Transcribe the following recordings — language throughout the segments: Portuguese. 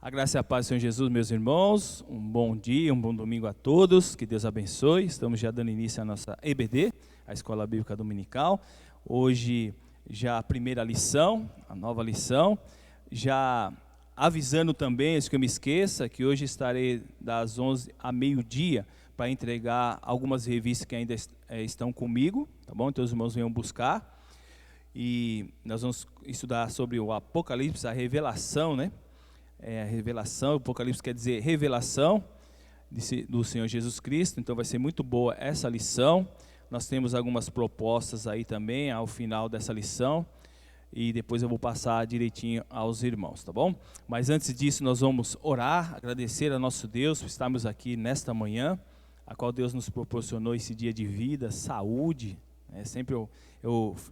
A graça e a paz do Senhor Jesus, meus irmãos, um bom dia, um bom domingo a todos, que Deus abençoe. Estamos já dando início à nossa EBD, a Escola Bíblica Dominical. Hoje já a primeira lição, a nova lição, já avisando também, antes que eu me esqueça, que hoje estarei das 11 a meio-dia para entregar algumas revistas que ainda estão comigo, tá bom? Então os irmãos venham buscar. E nós vamos estudar sobre o Apocalipse, a revelação, né? A revelação, o Apocalipse quer dizer revelação do Senhor Jesus Cristo, então vai ser muito boa essa lição. Nós temos algumas propostas aí também ao final dessa lição e depois eu vou passar direitinho aos irmãos, tá bom? Mas antes disso nós vamos orar, agradecer a nosso Deus por estarmos aqui nesta manhã, a qual Deus nos proporcionou esse dia de vida, saúde, né? Sempre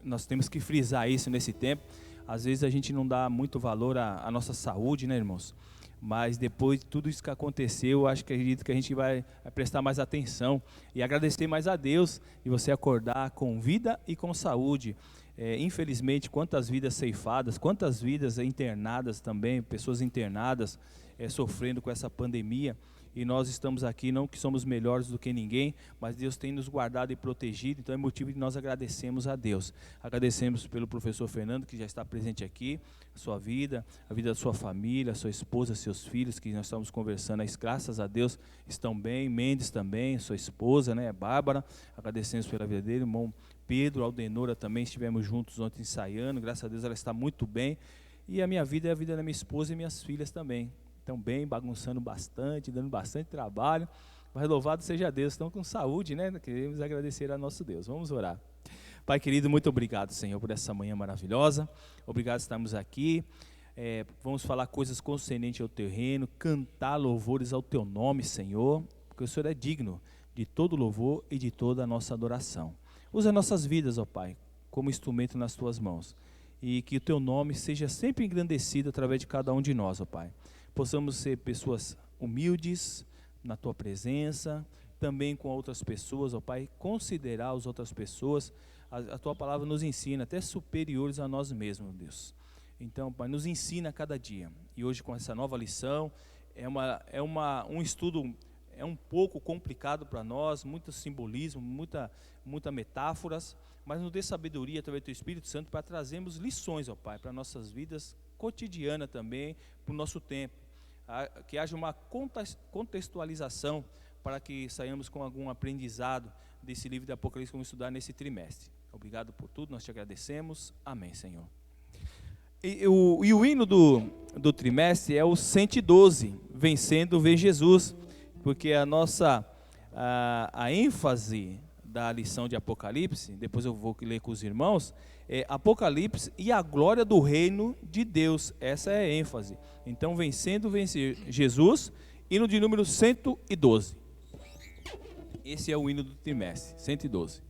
nós temos que frisar isso nesse tempo. Às vezes a gente não dá muito valor à nossa saúde, né, irmãos? Mas depois de tudo isso que aconteceu, eu acredito que a gente vai prestar mais atenção e agradecer mais a Deus e você acordar com vida e com saúde. Infelizmente, quantas vidas ceifadas, quantas vidas internadas também, pessoas internadas sofrendo com essa pandemia. E nós estamos aqui, não que somos melhores do que ninguém, mas Deus tem nos guardado e protegido, então é motivo de nós agradecermos a Deus. Agradecemos pelo professor Fernando, que já está presente aqui, a sua vida, a vida da sua família, a sua esposa, seus filhos, que nós estamos conversando, aí, graças a Deus estão bem, Mendes também, sua esposa, né, Bárbara, agradecemos pela vida dele, irmão Pedro, Aldenora também, estivemos juntos ontem ensaiando, graças a Deus ela está muito bem, e a minha vida é a vida da minha esposa e minhas filhas também. Estão bem, bagunçando bastante, dando bastante trabalho, mas louvado seja Deus, estão com saúde, né? Queremos agradecer a nosso Deus. Vamos orar. Pai querido, muito obrigado, Senhor, por essa manhã maravilhosa. Obrigado por estarmos aqui. Vamos falar coisas concernentes ao teu reino, cantar louvores ao teu nome, Senhor, porque o Senhor é digno de todo louvor e de toda a nossa adoração. Usa nossas vidas, ó Pai, como instrumento nas tuas mãos, e que o teu nome seja sempre engrandecido através de cada um de nós, ó Pai. Possamos ser pessoas humildes na tua presença, também com outras pessoas, ó Pai, considerar as outras pessoas, a tua palavra nos ensina, até superiores a nós mesmos, Deus. Então, Pai, nos ensina a cada dia, e hoje com essa nova lição, um estudo, um pouco complicado para nós, muito simbolismo, muita metáforas, mas nos dê sabedoria através do teu Espírito Santo para trazermos lições, ó Pai, para nossas vidas cotidianas também, para o nosso tempo. Que haja uma contextualização para que saiamos com algum aprendizado desse livro de Apocalipse que vamos estudar nesse trimestre. Obrigado por tudo, nós te agradecemos. Amém, Senhor. E o hino do trimestre é o 112, Vencendo Vem Jesus, porque a ênfase da lição de Apocalipse, depois eu vou ler com os irmãos, Apocalipse e a glória do reino de Deus, essa é a ênfase. Então, vencendo, vencer Jesus, hino de número 112. Esse é o hino do trimestre, 112.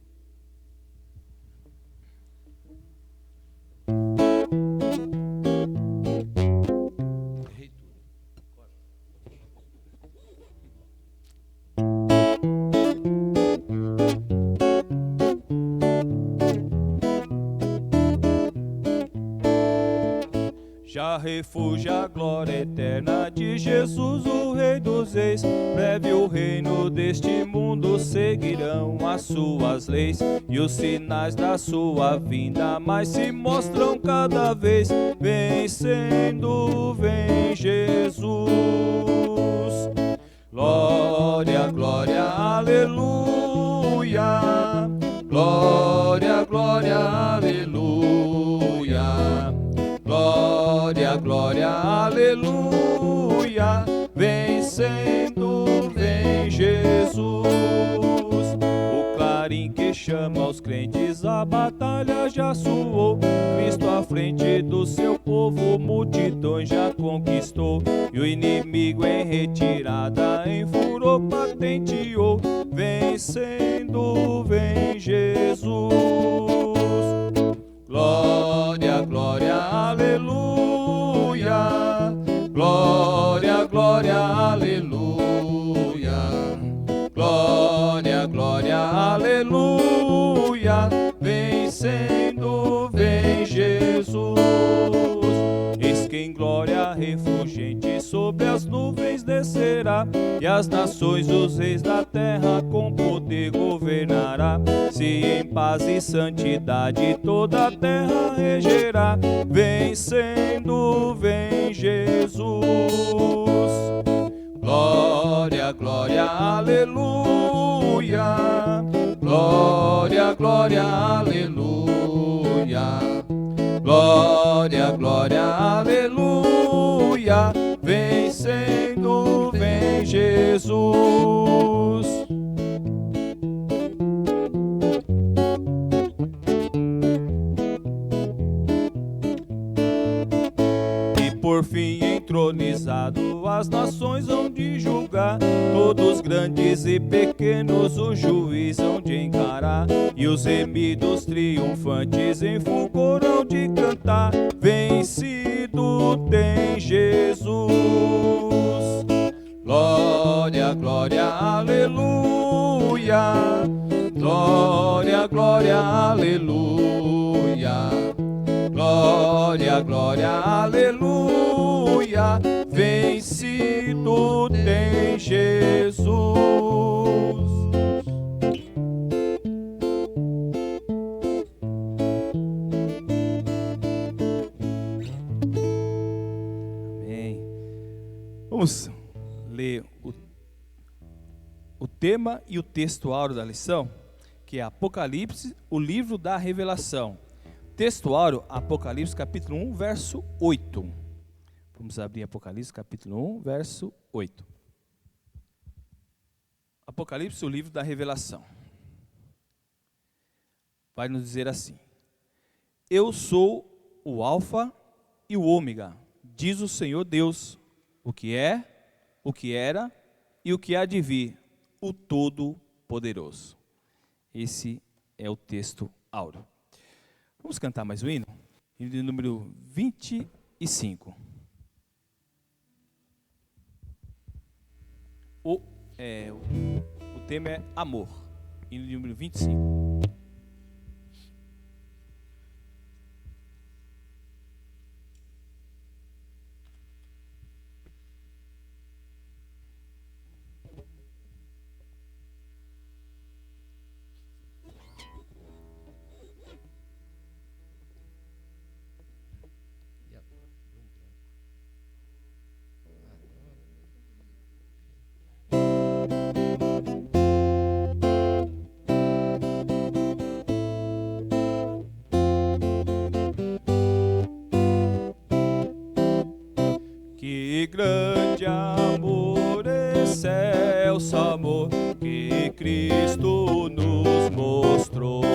Já refúgio a glória eterna de Jesus, o Rei dos Reis. Breve o reino deste mundo seguirão as suas leis, e os sinais da sua vinda mais se mostram cada vez. Vencendo, vem Jesus. Glória, glória, aleluia. Glória, glória, aleluia. Glória, glória, aleluia, vencendo, vem Jesus. O clarim que chama os crentes, a batalha já soou. Cristo à frente do seu povo, multidões já conquistou. E o inimigo em retirada, em furor patenteou. Vencendo, vem Jesus. Glória, glória, aleluia. Glória, glória, aleluia. Glória, glória, aleluia. Vencendo, vem Jesus. Eis que em glória refulgente sobre as nuvens descerá, e as nações, os reis da terra com poder governará. Se em paz e santidade toda a terra regerá, vencendo vem Jesus. Glória, glória, aleluia. Glória, glória, aleluia. Glória, glória, aleluia. Vencendo vem Jesus. Por fim entronizado, as nações hão de julgar, todos grandes e pequenos o juiz hão de encarar, e os remidos triunfantes em fulgor hão de cantar, vencido tem Jesus. Glória, glória, aleluia. Glória, glória, aleluia. Glória, glória, aleluia. Vencido tem Jesus. Amém. Vamos ler o tema e o texto áureo da lição, que é Apocalipse, o livro da revelação. Texto áureo, Apocalipse capítulo 1, verso 8. Vamos abrir Apocalipse capítulo 1, verso 8. Apocalipse, o livro da revelação. Vai nos dizer assim: Eu sou o Alfa e o Ômega, diz o Senhor Deus, o que é, o que era e o que há de vir, o Todo-Poderoso. Esse é o texto áureo. Vamos cantar mais um hino? Hino de número 25. O tema é amor. Hino de número 25. Que grande amor, excelso amor, que Cristo nos mostrou,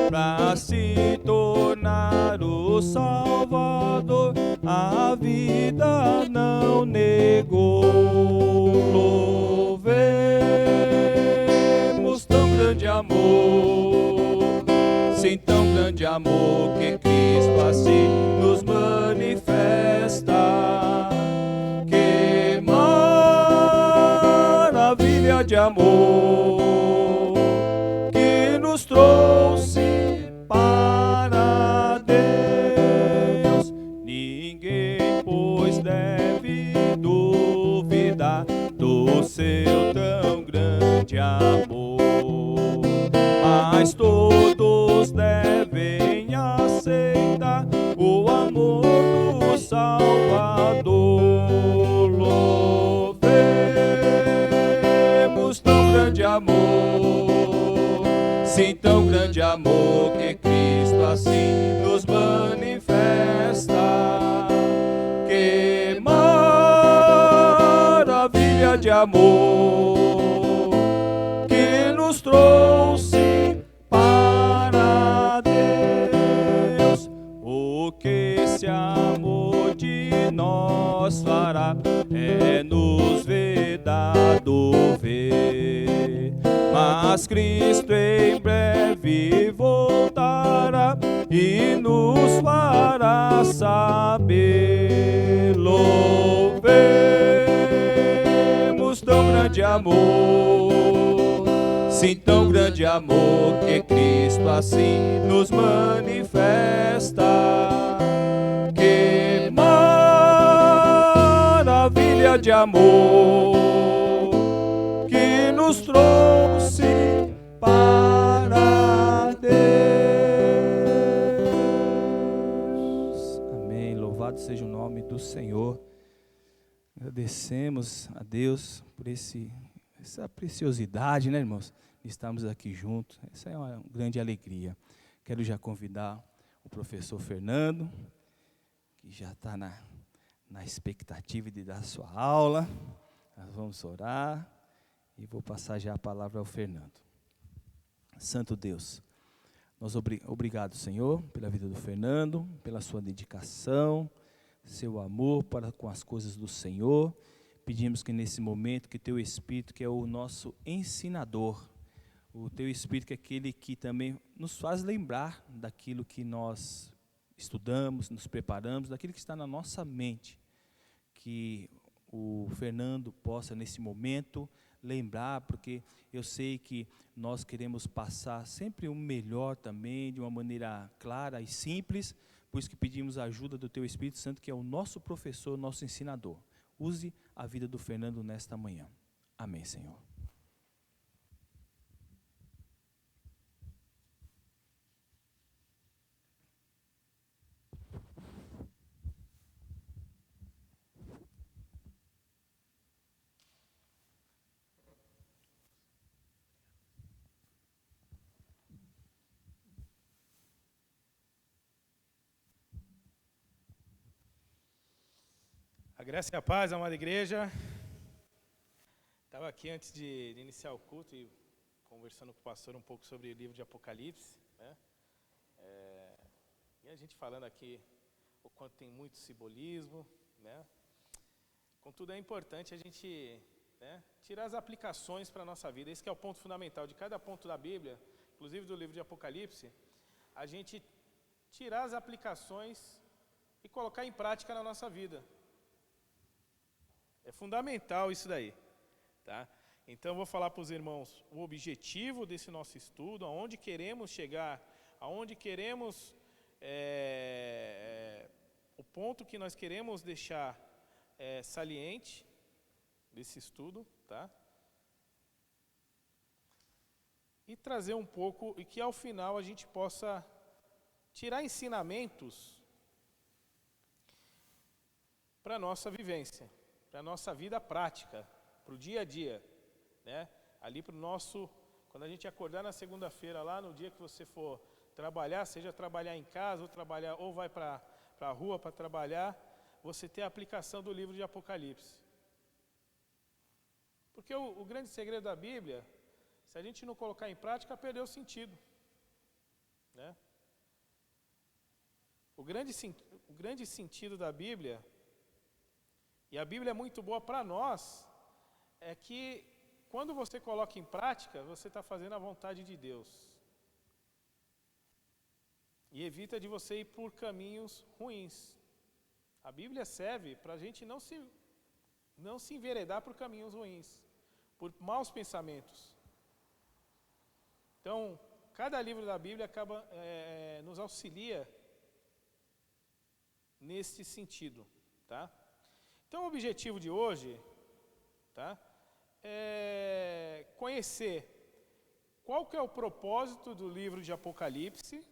para se tornar o Salvador, a vida não negou. Louvemos tão grande amor, sim, tão grande amor, que Cristo assim nos manifesta. Que maravilha de amor que nos trouxe para Deus. Ninguém, pois, deve duvidar do seu tão grande amor, mas todos devem aceitar o amor do Salvador. Louvemos tão grande amor, sim, tão grande amor, que Cristo assim nos manifesta. Que maravilha de amor que nos trouxe para Deus. O que esse amor de nós fará é nos vedado ver, mas Cristo em breve voltará e nos fará saber. Louvemos tão grande amor, sim, tão grande amor, que Cristo assim nos manifesta. Que amor que nos trouxe para Deus. Amém. Louvado seja o nome do Senhor. Agradecemos a Deus por essa preciosidade, né, irmãos? Estamos aqui juntos. Essa é uma grande alegria. Quero já convidar o professor Fernando, que já está na expectativa de dar sua aula. Nós vamos orar e vou passar já a palavra ao Fernando. Santo Deus, nós obrigado, Senhor, pela vida do Fernando, pela sua dedicação, seu amor para com as coisas do Senhor. Pedimos que nesse momento, que teu Espírito, que é o nosso ensinador, o teu Espírito que é aquele que também nos faz lembrar daquilo que nós estudamos, nos preparamos, daquilo que está na nossa mente, que o Fernando possa nesse momento lembrar, porque eu sei que nós queremos passar sempre o melhor também, de uma maneira clara e simples, por isso que pedimos a ajuda do teu Espírito Santo, que é o nosso professor, nosso ensinador. Use a vida do Fernando nesta manhã. Amém, Senhor. A graça e a paz, amada igreja. Estava aqui antes de iniciar o culto e conversando com o pastor um pouco sobre o livro de Apocalipse, né? E a gente falando aqui o quanto tem muito simbolismo, né? Contudo, é importante a gente, né, tirar as aplicações para a nossa vida. Esse que é o ponto fundamental de cada ponto da Bíblia, inclusive do livro de Apocalipse, a gente tirar as aplicações e colocar em prática na nossa vida. É fundamental isso daí, tá? Então eu vou falar para os irmãos o objetivo desse nosso estudo, aonde queremos chegar, aonde queremos, o ponto que nós queremos deixar saliente desse estudo, tá? E trazer um pouco, e que ao final a gente possa tirar ensinamentos para a nossa vivência, para a nossa vida prática, para o dia a dia, né? Ali para o nosso, quando a gente acordar na segunda-feira lá, no dia que você for trabalhar, seja trabalhar em casa, ou vai para a rua para trabalhar, você ter a aplicação do livro de Apocalipse. Porque o grande segredo da Bíblia, se a gente não colocar em prática, perdeu o sentido, né? O grande sentido da Bíblia, e a Bíblia é muito boa para nós, é que quando você coloca em prática, você está fazendo a vontade de Deus. E evita de você ir por caminhos ruins. A Bíblia serve para a gente não se enveredar por caminhos ruins, por maus pensamentos. Então, cada livro da Bíblia nos auxilia nesse sentido, tá? Então, o objetivo de hoje, tá, é conhecer qual que é o propósito do livro de Apocalipse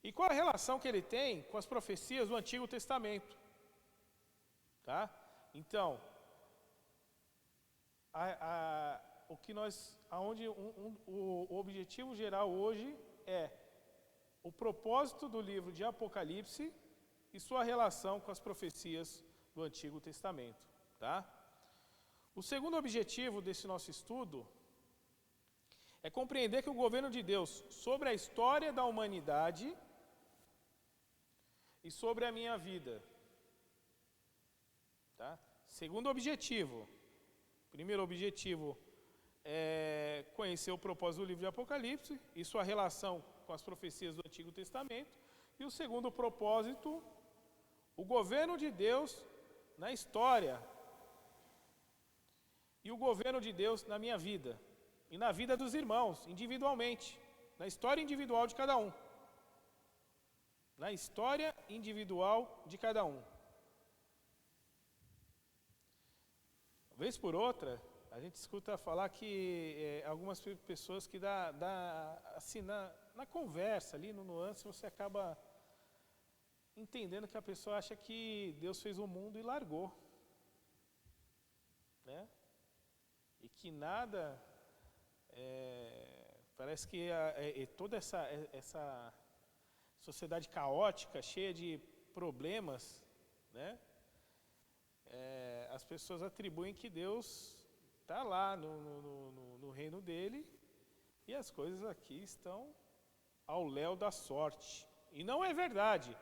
e qual a relação que ele tem com as profecias do Antigo Testamento, tá? Então, o objetivo geral hoje é o propósito do livro de Apocalipse e sua relação com as profecias do Antigo Testamento, tá? O segundo objetivo desse nosso estudo é compreender que o governo de Deus sobre a história da humanidade e sobre a minha vida, tá? Segundo objetivo. Primeiro objetivo é conhecer o propósito do livro de Apocalipse e sua relação com as profecias do Antigo Testamento. E o segundo propósito, o governo de Deus na história e o governo de Deus na minha vida e na vida dos irmãos, individualmente, na história individual de cada um. Na história individual de cada um. vez por outra, a gente escuta falar que algumas pessoas que assim, na conversa, ali no nuance, você acaba entendendo que a pessoa acha que Deus fez o mundo e largou. Né? E que nada, parece que toda essa sociedade caótica, cheia de problemas, né? As pessoas atribuem que Deus está lá no reino dele e as coisas aqui estão ao léu da sorte. E não é verdade.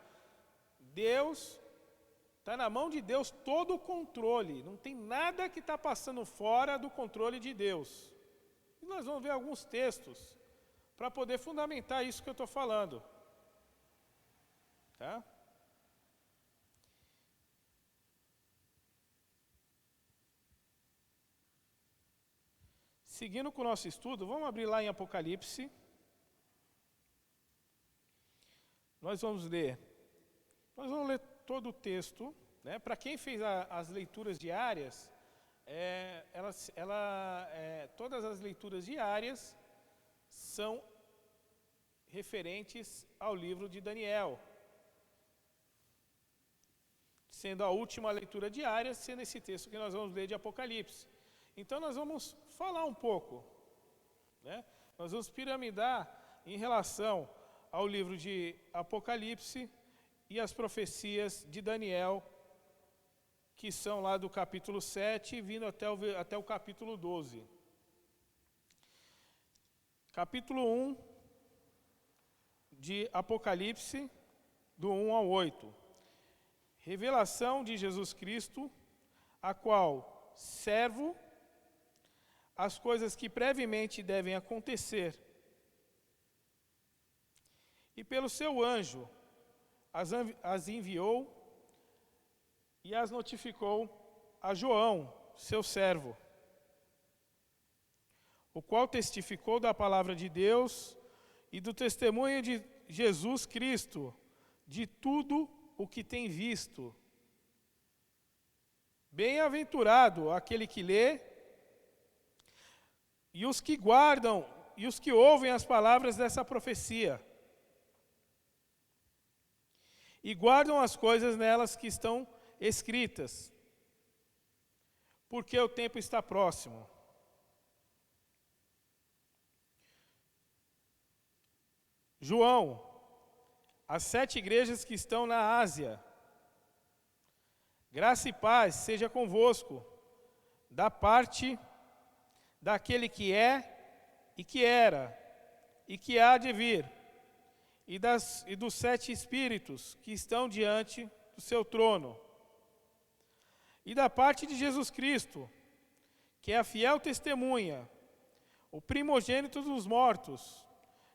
Deus, está na mão de Deus todo o controle. Não tem nada que está passando fora do controle de Deus. E nós vamos ver alguns textos para poder fundamentar isso que eu estou falando. Tá? Seguindo com o nosso estudo, vamos abrir lá em Apocalipse. Nós vamos ler todo o texto. Né? Para quem fez as leituras diárias, todas as leituras diárias são referentes ao livro de Daniel. Sendo a última leitura diária, sendo esse texto que nós vamos ler de Apocalipse. Então nós vamos falar um pouco, né? Nós vamos piramidar em relação ao livro de Apocalipse e as profecias de Daniel, que são lá do capítulo 7, vindo até o capítulo 12. Capítulo 1 de Apocalipse, do 1 ao 8. Revelação de Jesus Cristo, a qual servo as coisas que brevemente devem acontecer. E pelo seu anjo as enviou e as notificou a João, seu servo, o qual testificou da palavra de Deus e do testemunho de Jesus Cristo, de tudo o que tem visto. Bem-aventurado aquele que lê, e os que guardam, e os que ouvem as palavras dessa profecia, e guardam as coisas nelas que estão escritas, porque o tempo está próximo. João, as 7 igrejas que estão na Ásia, graça e paz seja convosco, da parte daquele que é, e que era, e que há de vir, e dos 7 espíritos que estão diante do seu trono, e da parte de Jesus Cristo, que é a fiel testemunha, o primogênito dos mortos,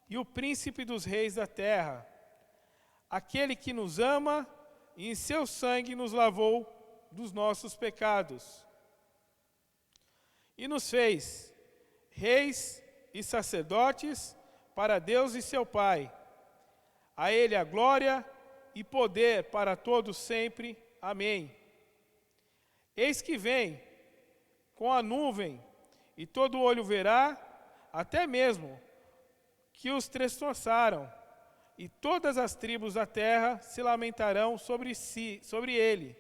e o príncipe dos reis da terra, aquele que nos ama e em seu sangue nos lavou dos nossos pecados, e nos fez reis e sacerdotes para Deus e seu Pai. A Ele a glória e poder para todos sempre. Amém. Eis que vem com a nuvem, e todo olho verá, até mesmo que os trespassaram, e todas as tribos da terra se lamentarão sobre ele.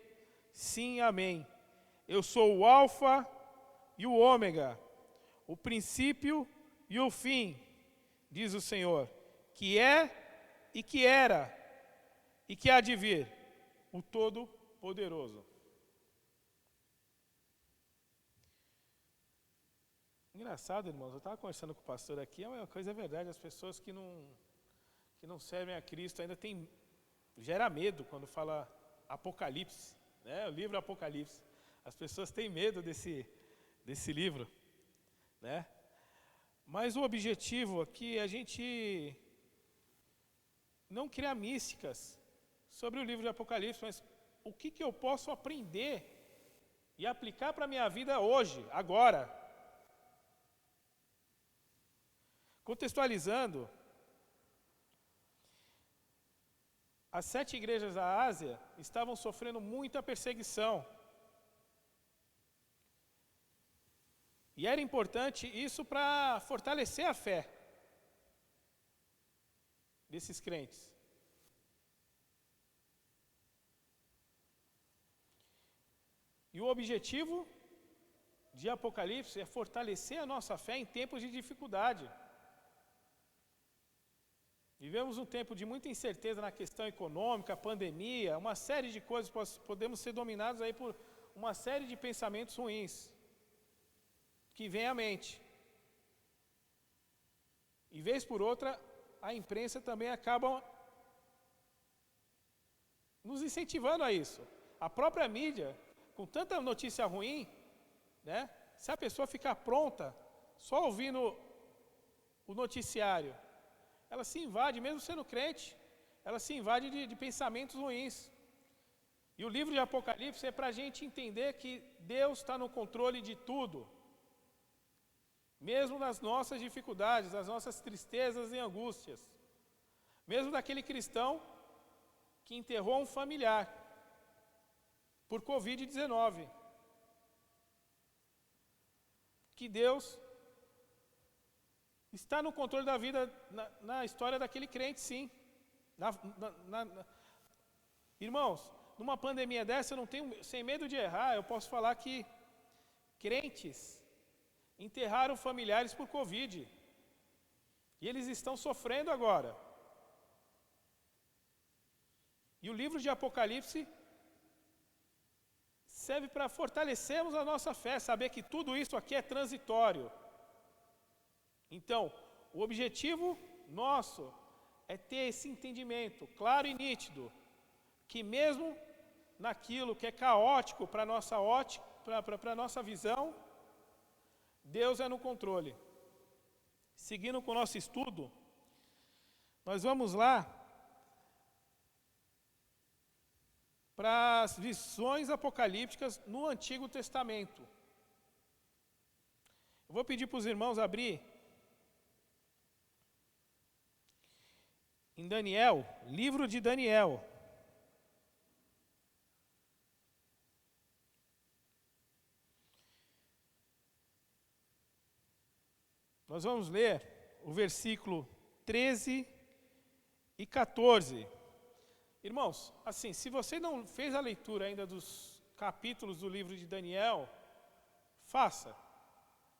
Sim, amém. Eu sou o Alfa e o Ômega, o princípio e o fim, diz o Senhor, que é e que era e que há de vir, o Todo-Poderoso. Engraçado, irmãos, eu estava conversando com o pastor aqui, é uma coisa verdade, as pessoas que não servem a Cristo ainda gera medo quando fala Apocalipse, né? O livro Apocalipse. As pessoas têm medo desse livro, né? Mas o objetivo aqui é a gente não criar místicas sobre o livro de Apocalipse, mas o que eu posso aprender e aplicar para a minha vida hoje, agora. Contextualizando, as 7 igrejas da Ásia estavam sofrendo muita perseguição. E era importante isso para fortalecer a fé desses crentes. E o objetivo de Apocalipse é fortalecer a nossa fé em tempos de dificuldade. Vivemos um tempo de muita incerteza na questão econômica, pandemia, uma série de coisas, podemos ser dominados aí por uma série de pensamentos ruins que vem à mente. E vez por outra, a imprensa também acaba nos incentivando a isso. A própria mídia, com tanta notícia ruim, né? Se a pessoa ficar pronta, só ouvindo o noticiário, ela se invade, mesmo sendo crente, ela se invade de pensamentos ruins. E o livro de Apocalipse é para a gente entender que Deus está no controle de tudo. Mesmo nas nossas dificuldades, nas nossas tristezas e angústias. Mesmo daquele cristão que enterrou um familiar por Covid-19. Que Deus está no controle da vida, na história daquele crente, sim. Irmãos, numa pandemia dessa, eu não tenho, sem medo de errar, eu posso falar que crentes enterraram familiares por Covid. E eles estão sofrendo agora. E o livro de Apocalipse serve para fortalecermos a nossa fé, saber que tudo isso aqui é transitório. Então, o objetivo nosso é ter esse entendimento claro e nítido, que mesmo naquilo que é caótico para a nossa ótica, para a nossa visão, Deus é no controle. Seguindo com o nosso estudo, nós vamos lá para as visões apocalípticas no Antigo Testamento. Eu vou pedir para os irmãos abrir em Daniel, livro de Daniel. Nós vamos ler o versículo 13 e 14. Irmãos, assim, se você não fez a leitura ainda dos capítulos do livro de Daniel, faça.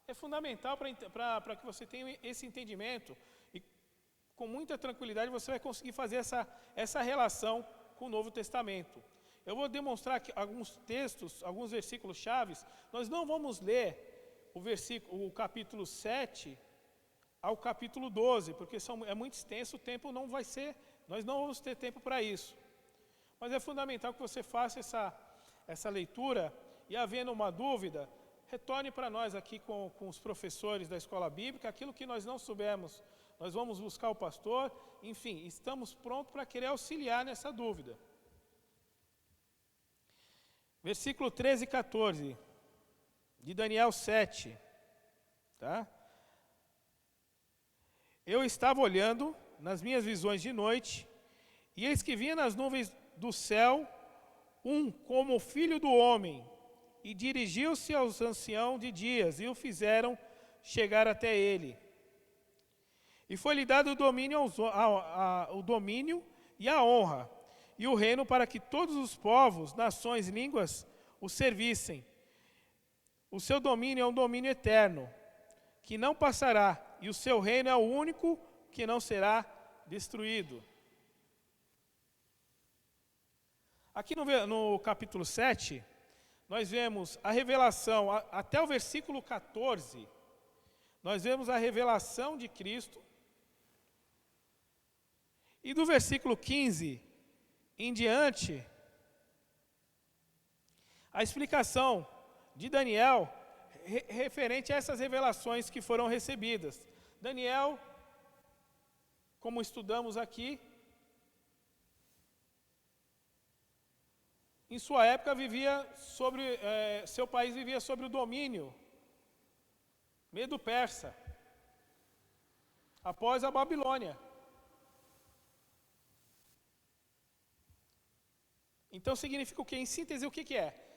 É fundamental para que você tenha esse entendimento e com muita tranquilidade você vai conseguir fazer essa relação com o Novo Testamento. Eu vou demonstrar aqui alguns textos, alguns versículos chaves. Nós não vamos ler o capítulo 7 ao capítulo 12, porque é muito extenso, o tempo não vai ser, nós não vamos ter tempo para isso. Mas é fundamental que você faça essa leitura e, havendo uma dúvida, retorne para nós aqui com os professores da escola bíblica, aquilo que nós não soubermos, nós vamos buscar o pastor, enfim, estamos prontos para querer auxiliar nessa dúvida. Versículo 13 e 14, de Daniel 7, tá? Eu estava olhando nas minhas visões de noite, e eis que vinha nas nuvens do céu como o filho do homem, e dirigiu-se aos anciãos de dias, e o fizeram chegar até ele. E foi-lhe dado o domínio, o domínio e a honra, e o reino para que todos os povos, nações, línguas o servissem. O seu domínio é um domínio eterno, que não passará, e o seu reino é o único que não será destruído. Aqui no capítulo 7, nós vemos a revelação, até o versículo 14, nós vemos a revelação de Cristo. E do versículo 15 em diante, a explicação de Daniel referente a essas revelações que foram recebidas. Daniel, como estudamos aqui, em sua época seu país vivia sobre o domínio medo-persa, após a Babilônia. Então significa o quê? Em síntese, o que é?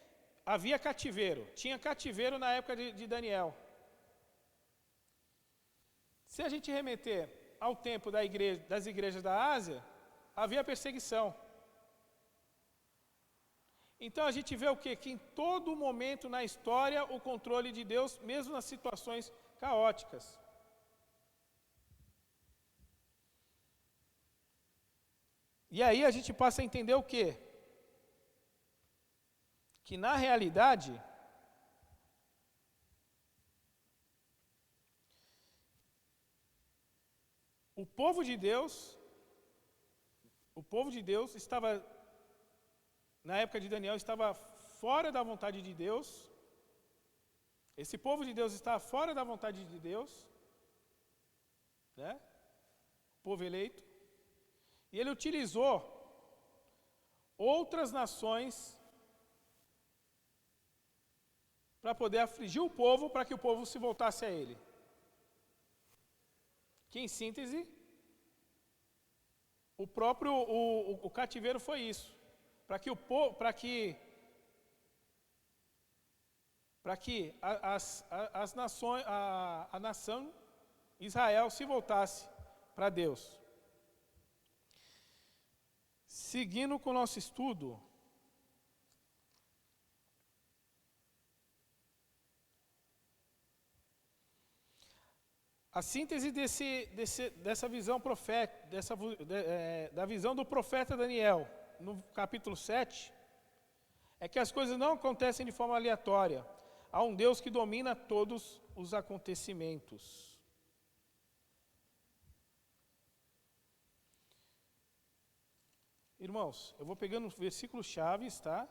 Havia cativeiro, tinha cativeiro na época de Daniel. Se a gente remeter ao tempo das igrejas da Ásia, havia perseguição. Então a gente vê o quê? Que em todo momento na história o controle de Deus, mesmo nas situações caóticas. E aí a gente passa a entender o quê? Que na realidade, o povo de Deus estava, na época de Daniel, estava fora da vontade de Deus. Esse povo de Deus estava fora da vontade de Deus, né? O povo eleito. E ele utilizou outras nações para poder afligir o povo, para que o povo se voltasse a ele. Que em síntese, o cativeiro foi isso, para que as nações, a nação Israel se voltasse para Deus. Seguindo com o nosso estudo, a síntese dessa visão profética, da visão do profeta Daniel, no capítulo 7, é que as coisas não acontecem de forma aleatória. Há um Deus que domina todos os acontecimentos. Irmãos, eu vou pegando versículos chaves, tá?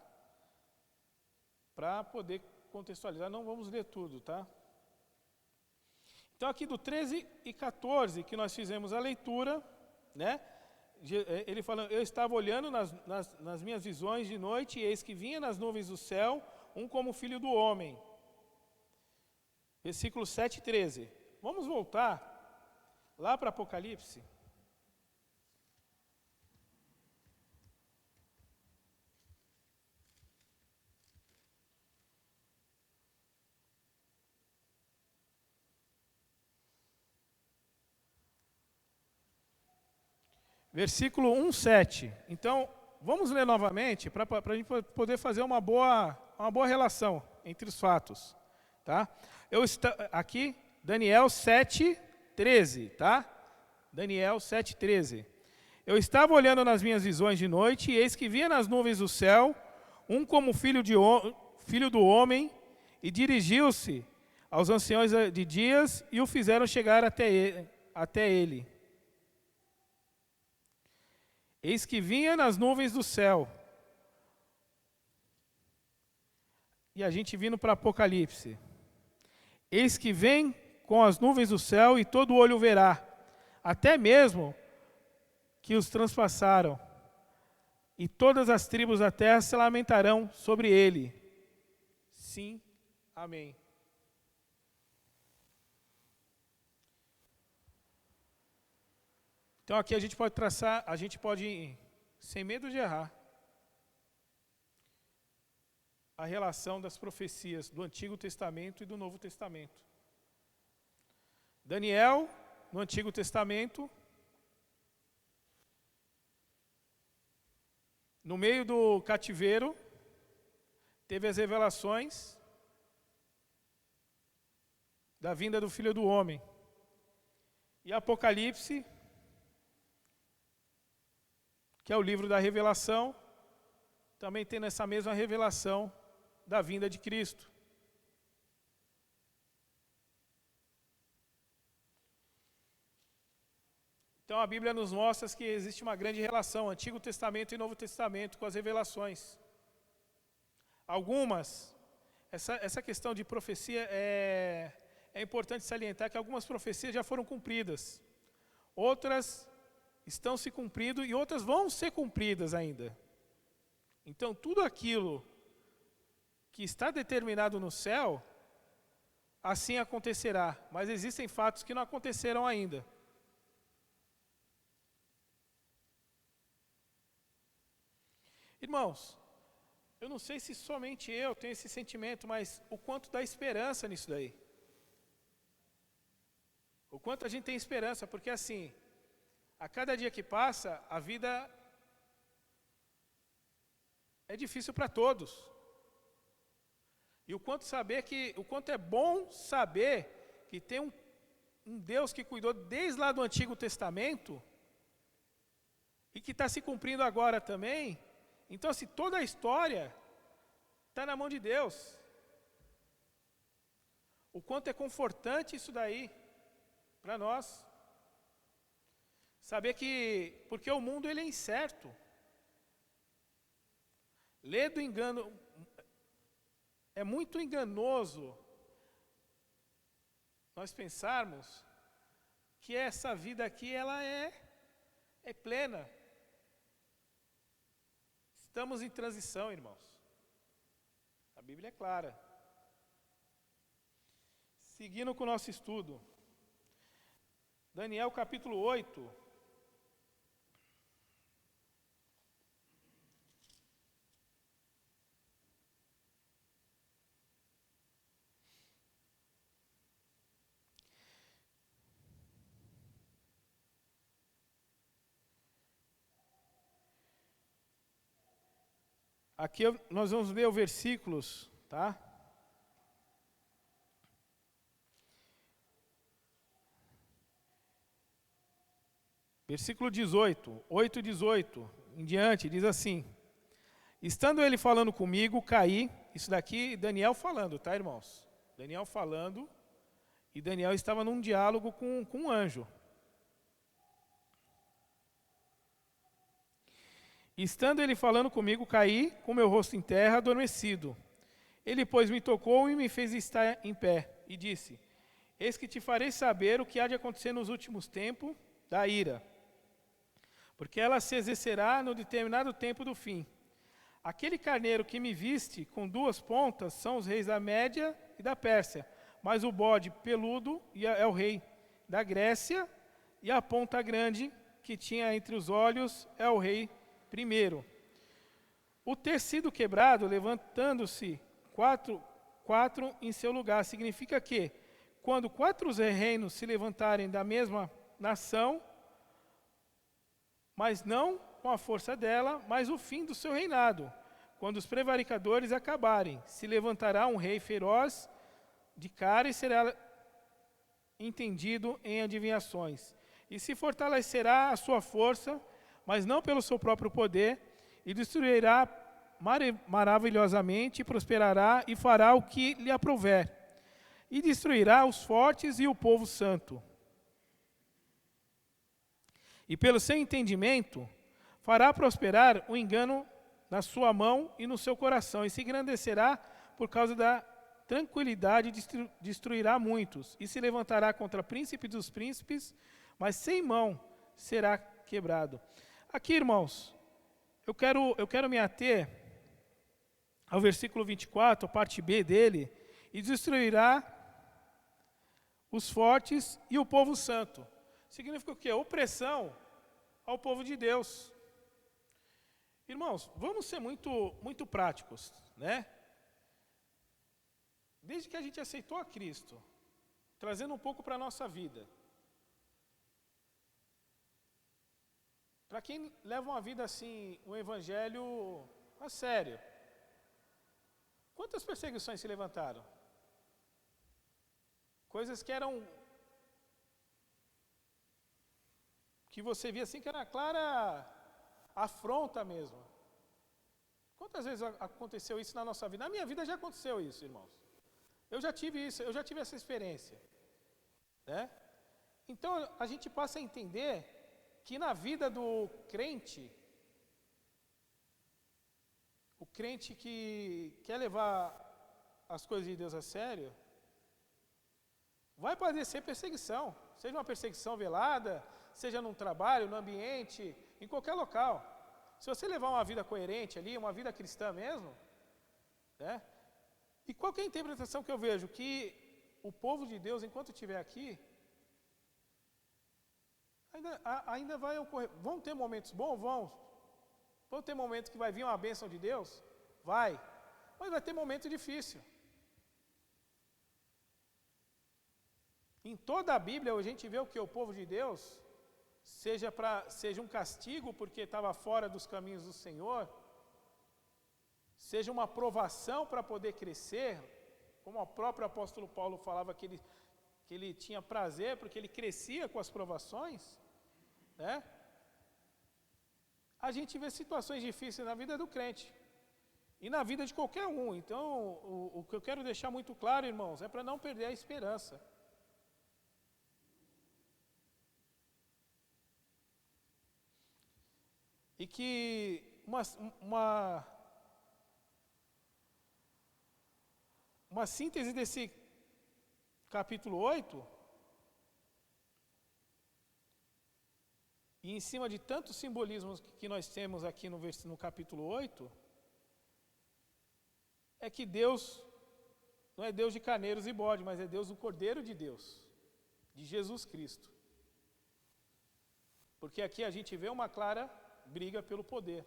Para poder contextualizar, não vamos ler tudo, tá? Então aqui do 13 e 14, que nós fizemos a leitura, né? Ele falando, eu estava olhando nas minhas visões de noite, e eis que vinha nas nuvens do céu, um como filho do homem. Versículo 7 e 13. Vamos voltar lá para Apocalipse. Versículo 1, 7. Então, vamos ler novamente, para a gente poder fazer uma boa relação entre os fatos. Tá? Aqui, Daniel 7, 13. Tá? Daniel 7, 13. Eu estava olhando nas minhas visões de noite, e eis que via nas nuvens do céu, um como filho do homem, e dirigiu-se aos anciões de dias, e o fizeram chegar até ele. Eis que vinha nas nuvens do céu. E a gente vindo para Apocalipse. Eis que vem com as nuvens do céu, e todo olho verá, até mesmo que os transpassaram, e todas as tribos da terra se lamentarão sobre ele. Sim, amém. Então aqui a gente pode traçar, sem medo de errar, a relação das profecias do Antigo Testamento e do Novo Testamento. Daniel, no Antigo Testamento, no meio do cativeiro, teve as revelações da vinda do Filho do Homem. E Apocalipse, que é o livro da revelação, também tem essa mesma revelação da vinda de Cristo. Então a Bíblia nos mostra que existe uma grande relação, Antigo Testamento e Novo Testamento, com as revelações. Algumas, essa questão de profecia é importante salientar que algumas profecias já foram cumpridas. Outras estão se cumprindo e outras vão ser cumpridas ainda. Então, tudo aquilo que está determinado no céu, assim acontecerá. Mas existem fatos que não aconteceram ainda. Irmãos, eu não sei se somente eu tenho esse sentimento, mas o quanto dá esperança nisso daí. O quanto a gente tem esperança, porque assim, a cada dia que passa, a vida é difícil para todos. E o quanto é bom saber que tem um Deus que cuidou desde lá do Antigo Testamento e que está se cumprindo agora também. Então, assim, toda a história está na mão de Deus. O quanto é confortante isso daí para nós. Saber que, porque o mundo ele é incerto. Lê do engano, é muito enganoso nós pensarmos que essa vida aqui ela é plena. Estamos em transição, irmãos. A Bíblia é clara. Seguindo com o nosso estudo. Daniel capítulo 8. Aqui nós vamos ler os versículos, tá? Versículo 18, 8 e 18, em diante, diz assim: estando ele falando comigo, caí. Isso daqui, Daniel falando, tá, irmãos? Daniel falando, e Daniel estava num diálogo com um anjo. Estando ele falando comigo, caí com meu rosto em terra, adormecido. Ele, pois, me tocou e me fez estar em pé, e disse: eis que te farei saber o que há de acontecer nos últimos tempos da ira, porque ela se exercerá no determinado tempo do fim. Aquele carneiro que me viste com duas pontas são os reis da Média e da Pérsia, mas o bode peludo é o rei da Grécia, e a ponta grande que tinha entre os olhos é o rei primeiro. O ter sido quebrado, levantando-se quatro em seu lugar, significa que, quando 4 reinos se levantarem da mesma nação, mas não com a força dela, mas o fim do seu reinado. Quando os prevaricadores acabarem, se levantará um rei feroz de cara e será entendido em adivinhações. E se fortalecerá a sua força, mas não pelo seu próprio poder, e destruirá maravilhosamente, prosperará e fará o que lhe aprouver. E destruirá os fortes e o povo santo. E pelo seu entendimento, fará prosperar o engano na sua mão e no seu coração, e se engrandecerá por causa da tranquilidade, destruirá muitos, e se levantará contra príncipe dos príncipes, mas sem mão será quebrado. Aqui, irmãos, eu quero me ater ao versículo 24, a parte B dele, e destruirá os fortes e o povo santo. Significa o quê? Opressão ao povo de Deus. Irmãos, vamos ser muito práticos, né? Desde que a gente aceitou a Cristo, trazendo um pouco para a nossa vida. Para quem leva uma vida assim, o evangelho a sério. Quantas perseguições se levantaram? Coisas que eram... que você via assim que era clara afronta mesmo. Quantas vezes aconteceu isso na nossa vida? Na minha vida já aconteceu isso, irmãos. Eu já tive isso, eu já tive essa experiência. Né? Então a gente passa a entender que na vida do crente, o crente que quer levar as coisas de Deus a sério, vai padecer perseguição. Seja uma perseguição velada, seja num trabalho, no ambiente, em qualquer local. Se você levar uma vida coerente ali, uma vida cristã mesmo, né? E qual que é a interpretação que eu vejo? Que o povo de Deus, enquanto estiver aqui, ainda vai ocorrer. Vão ter momentos bons? Vão ter momentos que vai vir uma bênção de Deus? Vai. Mas vai ter momento difícil. Em toda a Bíblia a gente vê o que? O povo de Deus, seja um castigo porque estava fora dos caminhos do Senhor, seja uma provação para poder crescer, como o próprio apóstolo Paulo falava que ele tinha prazer porque ele crescia com as provações, né? A gente vê situações difíceis na vida do crente e na vida de qualquer um. Então, o que eu quero deixar muito claro, irmãos, é para não perder a esperança. E que uma síntese desse capítulo 8, e em cima de tantos simbolismos que nós temos aqui no capítulo 8, é que Deus não é Deus de carneiros e bode, mas é Deus do Cordeiro de Deus, de Jesus Cristo. Porque aqui a gente vê uma clara briga pelo poder.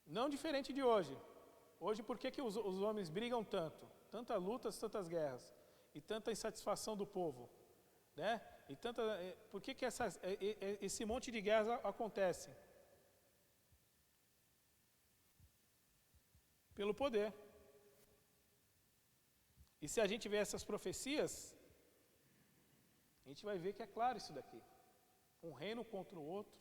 Não diferente de hoje. Hoje, por que os homens brigam tanto? Tantas lutas, tantas guerras, e tanta insatisfação do povo, né? E por que esse monte de guerras acontece? Pelo poder. E se a gente vê essas profecias, a gente vai ver que é claro isso daqui. Um reino contra o outro.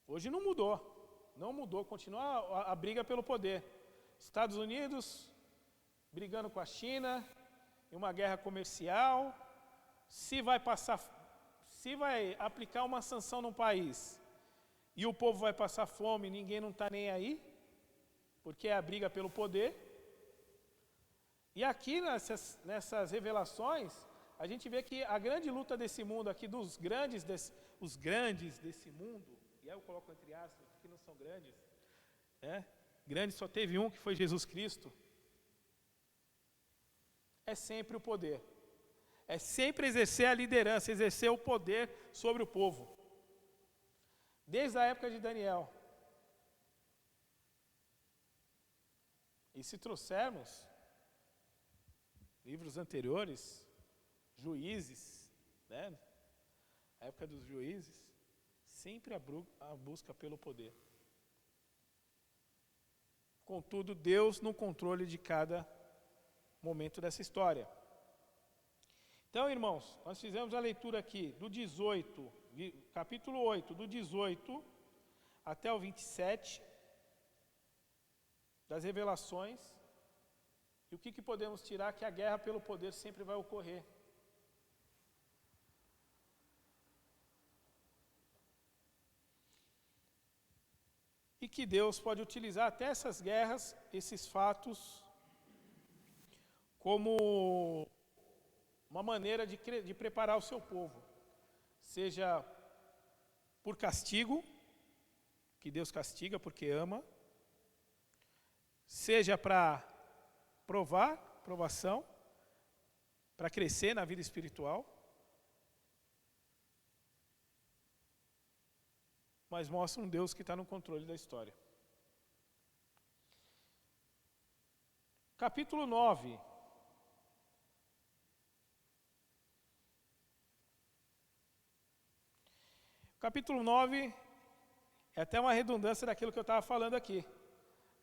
Hoje não mudou, continua a briga pelo poder. Estados Unidos brigando com a China, em uma guerra comercial. Se vai aplicar uma sanção num país e o povo vai passar fome, ninguém não está nem aí, porque é a briga pelo poder. E aqui nessas revelações, a gente vê que a grande luta desse mundo aqui, os grandes desse mundo, e aí eu coloco entre aspas, que não são grandes, grande só teve um, que foi Jesus Cristo, é sempre o poder. É sempre exercer a liderança, exercer o poder sobre o povo. Desde a época de Daniel. E se trouxermos livros anteriores, Juízes, né? A época dos juízes, sempre a busca pelo poder. Contudo, Deus no controle de cada momento dessa história. Então, irmãos, nós fizemos a leitura aqui do 18, capítulo 8, do 18 até o 27, das revelações. E o que podemos tirar? Que a guerra pelo poder sempre vai ocorrer. E que Deus pode utilizar até essas guerras, esses fatos, como uma maneira de preparar o seu povo. Seja por castigo, que Deus castiga porque ama, seja para provação, para crescer na vida espiritual, mas mostra um Deus que está no controle da história. Capítulo 9. Capítulo 9 é até uma redundância daquilo que eu estava falando aqui,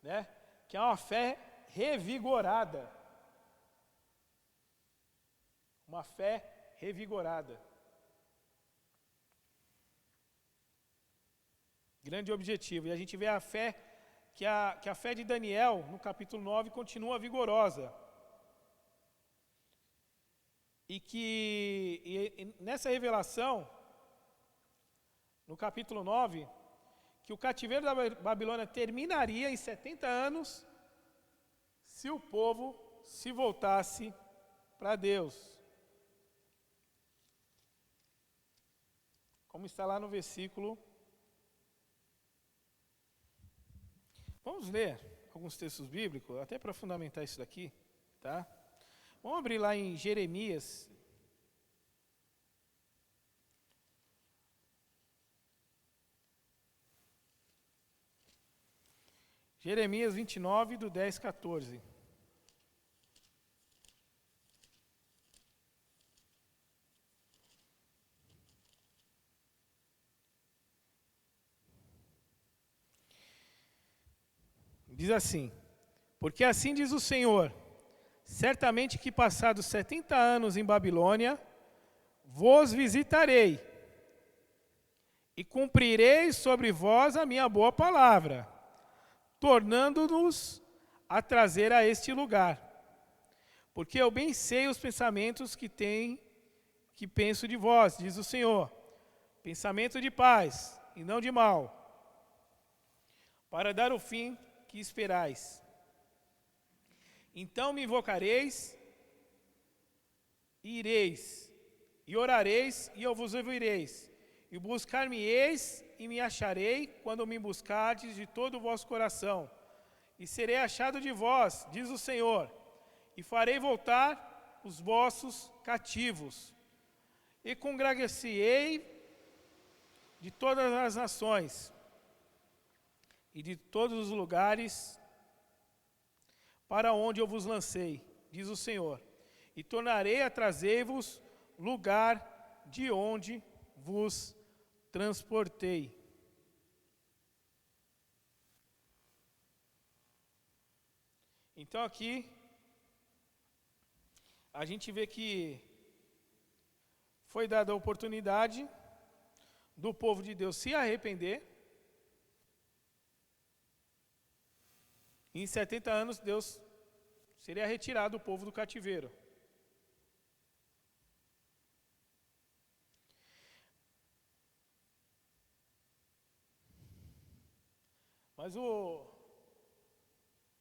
né? Que é uma fé revigorada. Uma fé revigorada. Grande objetivo. E a gente vê a fé, que a fé de Daniel, no capítulo 9, continua vigorosa. E nessa revelação, no capítulo 9, que o cativeiro da Babilônia terminaria em 70 anos, se o povo se voltasse para Deus. Como está lá no versículo. Vamos ler alguns textos bíblicos, até para fundamentar isso daqui, tá? Vamos abrir lá em Jeremias. Jeremias 29, do 10, 14. Diz assim: porque assim diz o Senhor, certamente que passados 70 anos em Babilônia, vos visitarei, e cumprirei sobre vós a minha boa palavra, tornando-nos a trazer a este lugar. Porque eu bem sei os pensamentos que penso de vós, diz o Senhor, pensamento de paz e não de mal, para dar o fim que esperais. Então me invocareis, e ireis, e orareis, e eu vos ouvireis, e buscar-me-eis, e me acharei, quando me buscardes de todo o vosso coração. E serei achado de vós, diz o Senhor, e farei voltar os vossos cativos. E congregar-se-ei de todas as nações, e de todos os lugares para onde eu vos lancei, diz o Senhor, e tornarei a trazer-vos lugar de onde vos transportei. Então aqui, a gente vê que foi dada a oportunidade do povo de Deus se arrepender. E em 70 anos, Deus seria retirado o povo do cativeiro.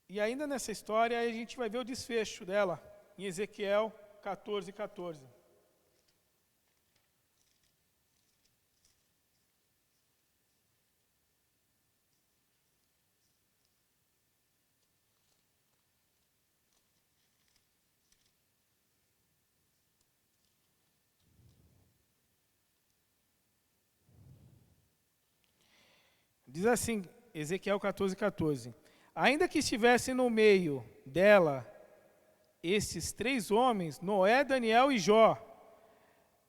E ainda nessa história, a gente vai ver o desfecho dela, em Ezequiel 14:14. Diz assim, Ezequiel 14:14. Ainda que estivesse no meio dela estes 3 homens, Noé, Daniel e Jó,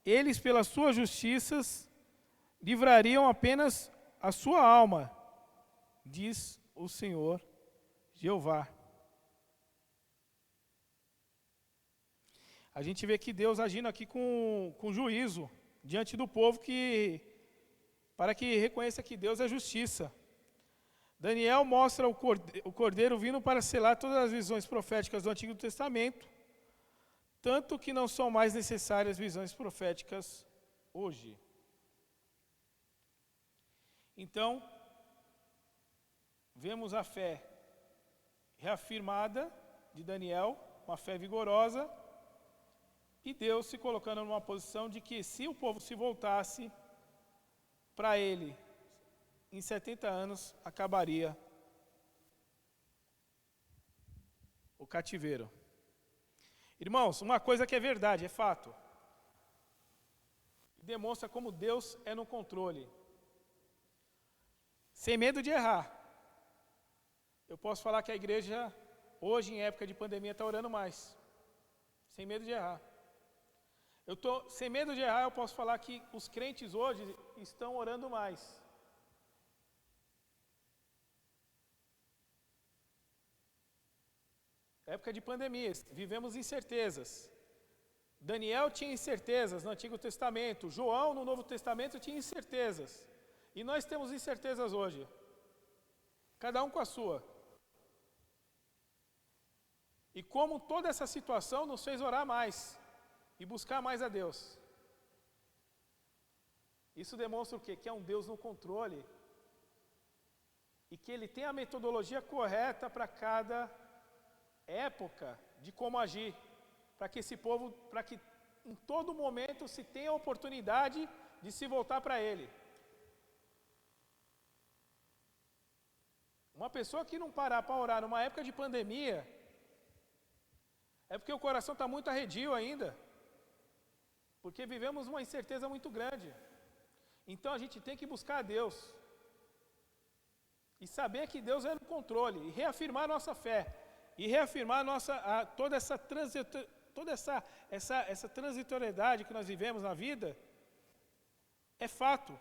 eles pelas suas justiças livrariam apenas a sua alma, diz o Senhor Jeová. A gente vê que Deus agindo aqui com juízo diante do povo para que reconheça que Deus é justiça. Daniel mostra o cordeiro vindo para selar todas as visões proféticas do Antigo Testamento, tanto que não são mais necessárias visões proféticas hoje. Então, vemos a fé reafirmada de Daniel, uma fé vigorosa, e Deus se colocando numa posição de que se o povo se voltasse para ele, em 70 anos acabaria o cativeiro. Irmãos, uma coisa que é verdade, é fato. Demonstra como Deus é no controle. Sem medo de errar. Eu posso falar que a igreja, hoje, em época de pandemia, está orando mais. Sem medo de errar. Sem medo de errar, eu posso falar que os crentes hoje estão orando mais. Época de pandemia, vivemos incertezas. Daniel tinha incertezas no Antigo Testamento, João no Novo Testamento tinha incertezas. E nós temos incertezas hoje. Cada um com a sua. E como toda essa situação nos fez orar mais e buscar mais a Deus. Isso demonstra o quê? Que é um Deus no controle. E que Ele tem a metodologia correta para cada época de como agir, para que esse povo, para que em todo momento se tenha a oportunidade de se voltar para Ele. Uma pessoa que não parar para orar numa época de pandemia, é porque o coração está muito arredio ainda, porque vivemos uma incerteza muito grande. Então a gente tem que buscar a Deus, e saber que Deus é no controle, e reafirmar nossa fé, e reafirmar toda essa transitoriedade que nós vivemos na vida, é fato.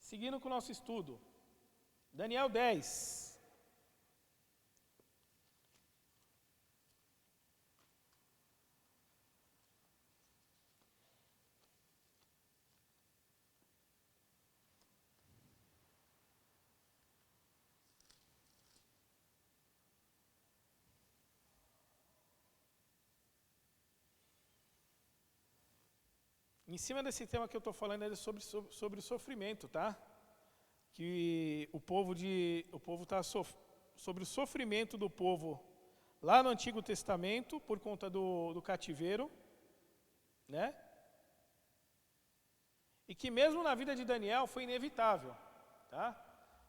Seguindo com o nosso estudo, Daniel 10. Em cima desse tema que eu estou falando é sobre o sofrimento, tá? Que o povo está sobre o sofrimento do povo lá no Antigo Testamento por conta do cativeiro, né? E que mesmo na vida de Daniel foi inevitável, tá?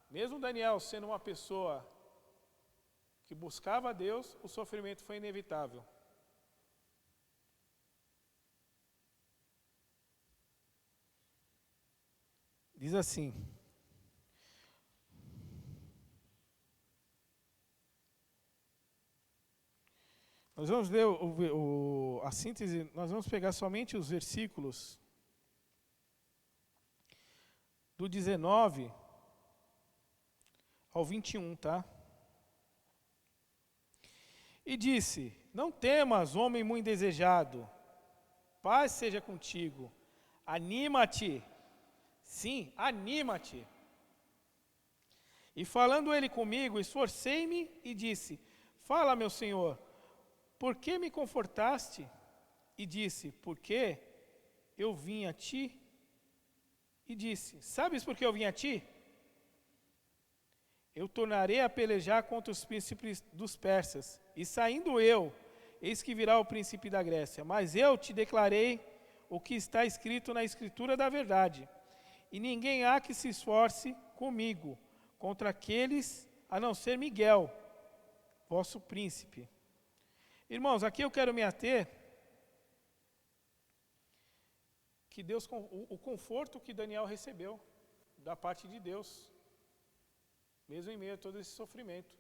Mesmo Daniel sendo uma pessoa que buscava a Deus, o sofrimento foi inevitável. Diz assim: nós vamos ler a síntese, nós vamos pegar somente os versículos do 19 ao 21, tá? E disse: não temas, homem muito desejado, paz seja contigo, anima-te. Sim, anima-te. E falando ele comigo, esforcei-me e disse: fala, meu Senhor, por que me confortaste? E disse: porque eu vim a ti. E disse: sabes por que eu vim a ti? Eu tornarei a pelejar contra os príncipes dos persas, e saindo eu, eis que virá o príncipe da Grécia. Mas eu te declarei o que está escrito na escritura da verdade. E ninguém há que se esforce comigo contra aqueles, a não ser Miguel, vosso príncipe. Irmãos, aqui eu quero me ater que Deus, o conforto que Daniel recebeu da parte de Deus, mesmo em meio a todo esse sofrimento.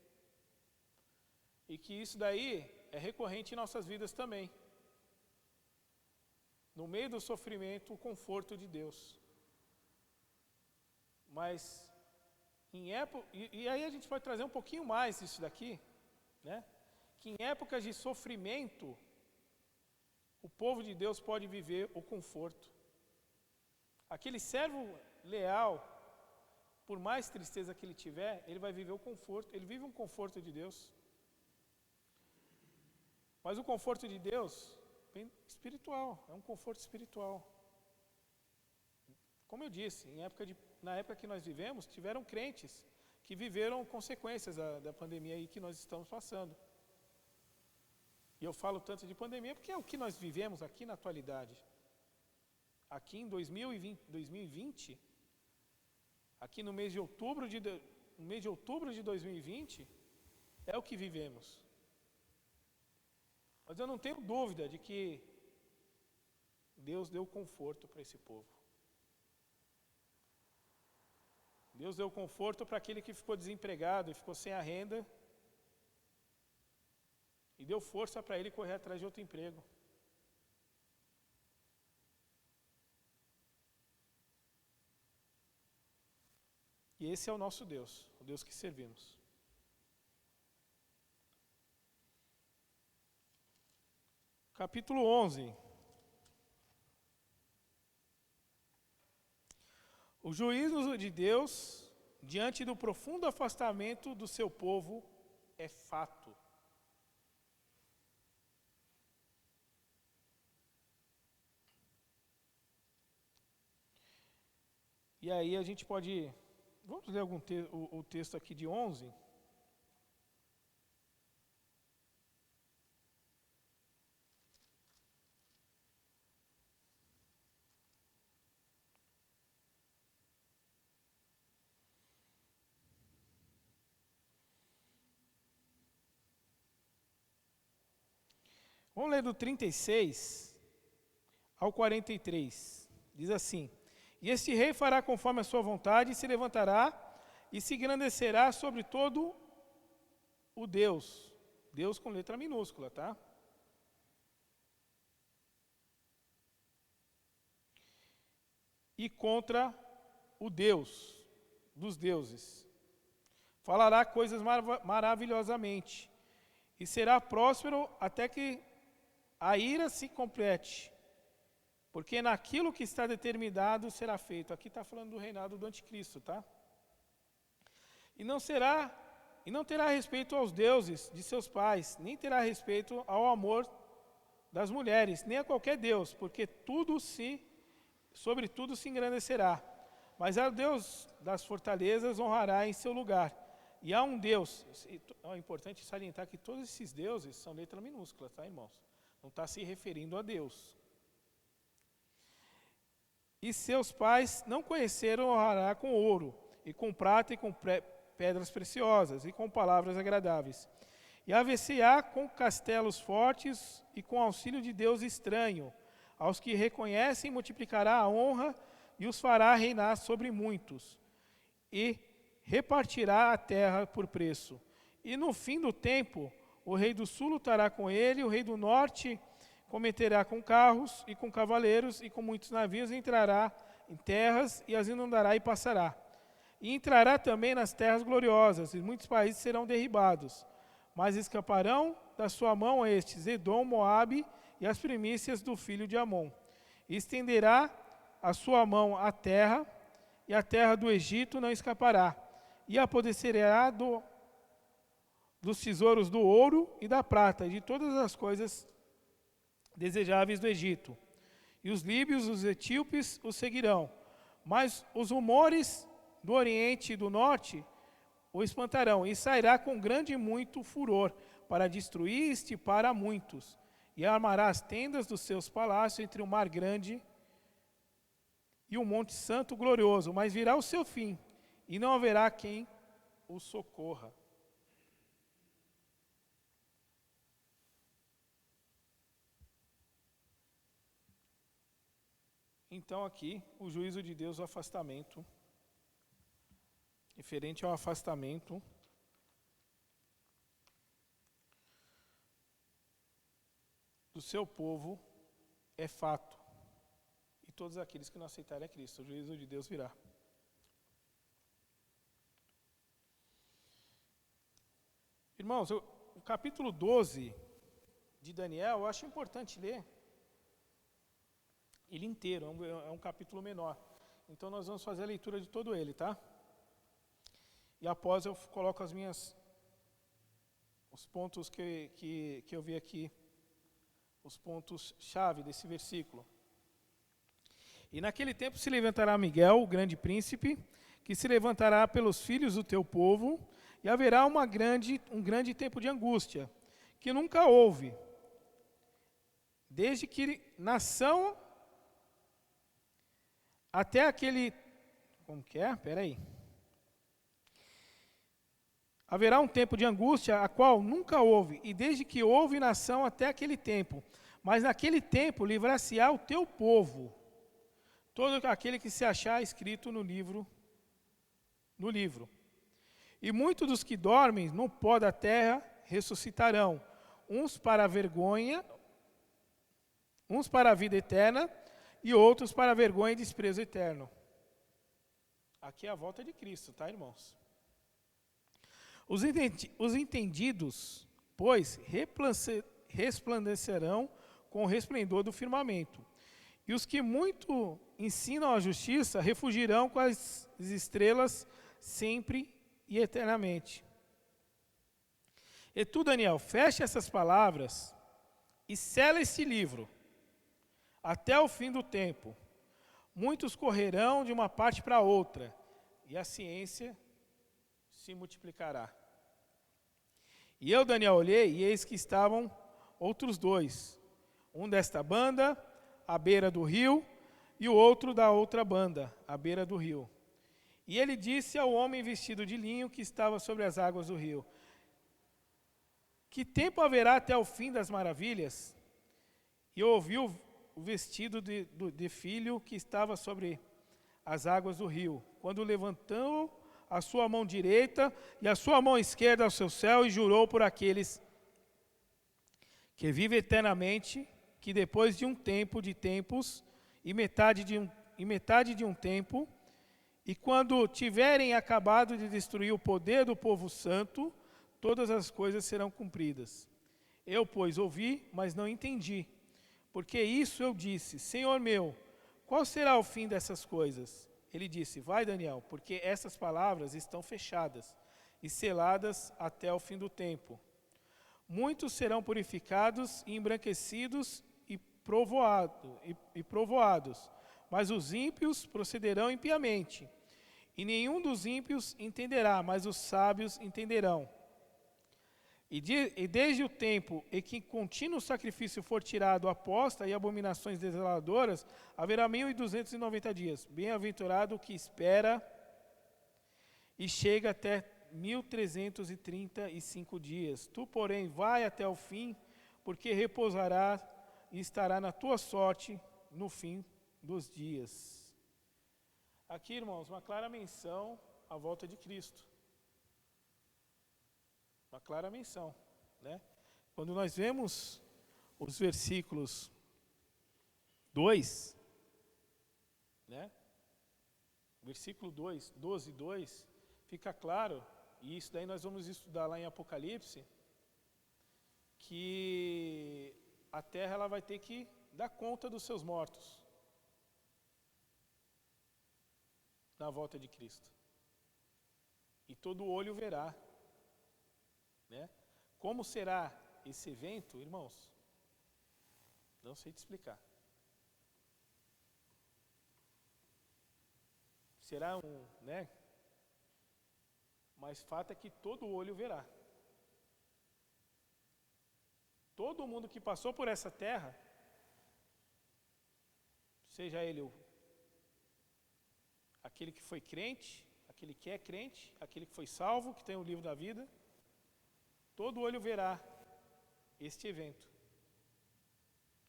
E que isso daí é recorrente em nossas vidas também. No meio do sofrimento, o conforto de Deus. Mas, e aí a gente pode trazer um pouquinho mais isso daqui, né? Que em épocas de sofrimento, o povo de Deus pode viver o conforto. Aquele servo leal, por mais tristeza que ele tiver, ele vai viver o conforto, ele vive um conforto de Deus. Mas o conforto de Deus é espiritual, é um conforto espiritual. Como eu disse, na época que nós vivemos, tiveram crentes que viveram consequências da pandemia aí que nós estamos passando. E eu falo tanto de pandemia porque é o que nós vivemos aqui na atualidade. Aqui em 2020, aqui no mês de outubro de 2020, é o que vivemos. Mas eu não tenho dúvida de que Deus deu conforto para esse povo. Deus deu conforto para aquele que ficou desempregado e ficou sem a renda. E deu força para ele correr atrás de outro emprego. E esse é o nosso Deus, o Deus que servimos. Capítulo 11. O juízo de Deus, diante do profundo afastamento do seu povo, é fato. E aí a gente pode... Vamos ler o texto aqui de 11. Vamos ler do 36 ao 43. Diz assim: e este rei fará conforme a sua vontade, e se levantará e se engrandecerá sobre todo o Deus. Deus com letra minúscula, tá? E contra o Deus dos deuses, falará coisas maravilhosamente, e será próspero até que a ira se complete, porque naquilo que está determinado será feito. Aqui está falando do reinado do anticristo, tá? E não terá respeito aos deuses de seus pais, nem terá respeito ao amor das mulheres, nem a qualquer deus, porque sobre tudo se engrandecerá. Mas ao Deus das fortalezas honrará em seu lugar. E há um Deus, é importante salientar que todos esses deuses são letra minúscula, tá, irmãos? Não está se referindo a Deus. E seus pais não conheceram, honrará com ouro, e com prata, e com pedras preciosas, e com palavras agradáveis. E haver-se-á com castelos fortes, e com auxílio de Deus estranho. Aos que reconhecem, multiplicará a honra, e os fará reinar sobre muitos. E repartirá a terra por preço. E no fim do tempo, o rei do sul lutará com ele, o rei do norte cometerá com carros e com cavaleiros e com muitos navios, entrará em terras e as inundará e passará. E entrará também nas terras gloriosas, e muitos países serão derribados. Mas escaparão da sua mão estes, Edom, Moabe e as primícias do filho de Amon. E estenderá a sua mão à terra, e a terra do Egito não escapará. E apodecerá dos tesouros do ouro e da prata, e de todas as coisas desejáveis do Egito. E os líbios, os etíopes, os seguirão. Mas os rumores do Oriente e do Norte o espantarão, e sairá com grande e muito furor, para destruir e estipar a muitos. E armará as tendas dos seus palácios entre o mar grande e o monte santo glorioso. Mas virá o seu fim, e não haverá quem o socorra. Então aqui, o juízo de Deus, o afastamento, referente ao afastamento do seu povo, é fato. E todos aqueles que não aceitarem a Cristo, o juízo de Deus virá. Irmãos, o capítulo 12 de Daniel, eu acho importante ler ele inteiro, é um capítulo menor. Então nós vamos fazer a leitura de todo ele, tá? E após eu coloco os pontos que eu vi aqui, os pontos-chave desse versículo. E naquele tempo se levantará Miguel, o grande príncipe, que se levantará pelos filhos do teu povo, e haverá um grande tempo de angústia, que nunca houve, desde que nação até aquele... Como que é? Espera aí. Haverá um tempo de angústia, a qual nunca houve, e desde que houve nação até aquele tempo. Mas naquele tempo livrar-se-á o teu povo, todo aquele que se achar escrito no livro. E muitos dos que dormem no pó da terra ressuscitarão, uns para a vergonha, uns para a vida eterna, e outros para a vergonha e desprezo eterno. Aqui é a volta de Cristo, tá, irmãos? Os entendidos, pois, resplandecerão com o resplendor do firmamento. E os que muito ensinam a justiça refugirão com as estrelas sempre e eternamente. E tu, Daniel, fecha essas palavras e sela esse livro até o fim do tempo. Muitos correrão de uma parte para outra, e a ciência se multiplicará. E eu, Daniel, olhei, e eis que estavam outros dois, um desta banda, à beira do rio, e o outro da outra banda, à beira do rio. E ele disse ao homem vestido de linho que estava sobre as águas do rio: que tempo haverá até o fim das maravilhas? E eu ouvi o vestido de filho que estava sobre as águas do rio, quando levantou a sua mão direita e a sua mão esquerda ao seu céu, e jurou por aqueles que vivem eternamente, que depois de um tempo de tempos, e metade de um tempo, E quando tiverem acabado de destruir o poder do povo santo, todas as coisas serão cumpridas. Eu, pois, ouvi, mas não entendi. Porque isso eu disse: Senhor meu, qual será o fim dessas coisas? Ele disse: vai, Daniel, porque essas palavras estão fechadas e seladas até o fim do tempo. Muitos serão purificados e embranquecidos e provoados, mas os ímpios procederão impiamente. E nenhum dos ímpios entenderá, mas os sábios entenderão. E desde o tempo em que contínuo sacrifício for tirado a aposta e abominações desoladoras, haverá 1.290 dias. Bem-aventurado o que espera e chega até 1.335 dias. Tu, porém, vai até o fim, porque repousará e estará na tua sorte no fim dos dias. Aqui, irmãos, uma clara menção à volta de Cristo. Uma clara menção, né? Quando nós vemos os versículos 2, né? Versículo 2, 12, 2, fica claro, e isso daí nós vamos estudar lá em Apocalipse, que a terra ela vai ter que dar conta dos seus mortos na volta de Cristo. E todo olho verá. Né? Como será esse evento, irmãos? Não sei te explicar. Será né? Mas fato é que todo olho verá. Todo mundo que passou por essa terra, seja ele aquele que foi crente, aquele que é crente, aquele que foi salvo, que tem o livro da vida, todo olho verá este evento.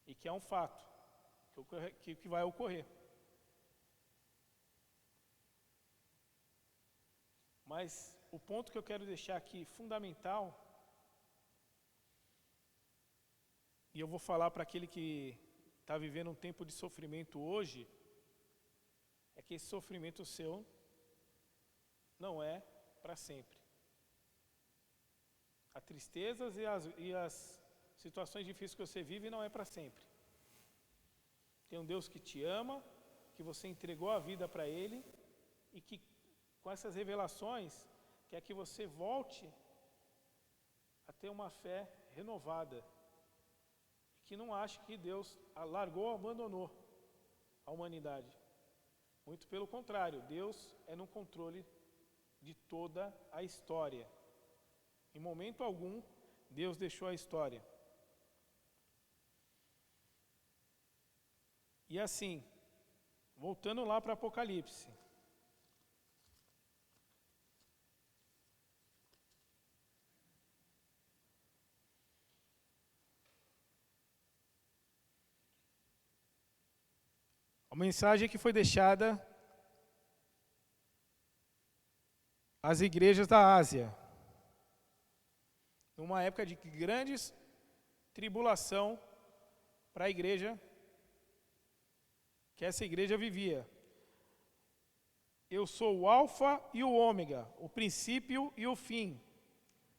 E que é um fato, que vai ocorrer. Mas o ponto que eu quero deixar aqui fundamental, e eu vou falar para aquele que está vivendo um tempo de sofrimento hoje, é que esse sofrimento seu não é para sempre. As tristezas e as situações difíceis que você vive não é para sempre. Tem um Deus que te ama, que você entregou a vida para Ele e que com essas revelações quer que você volte a ter uma fé renovada. Que não ache que Deus largou ou abandonou a humanidade. Muito pelo contrário, Deus é no controle de toda a história. Em momento algum, Deus deixou a história. E assim, voltando lá para Apocalipse. A mensagem que foi deixada às igrejas da Ásia, numa época de grande tribulação para a igreja, que essa igreja vivia. Eu sou o Alfa e o Ômega, o princípio e o fim,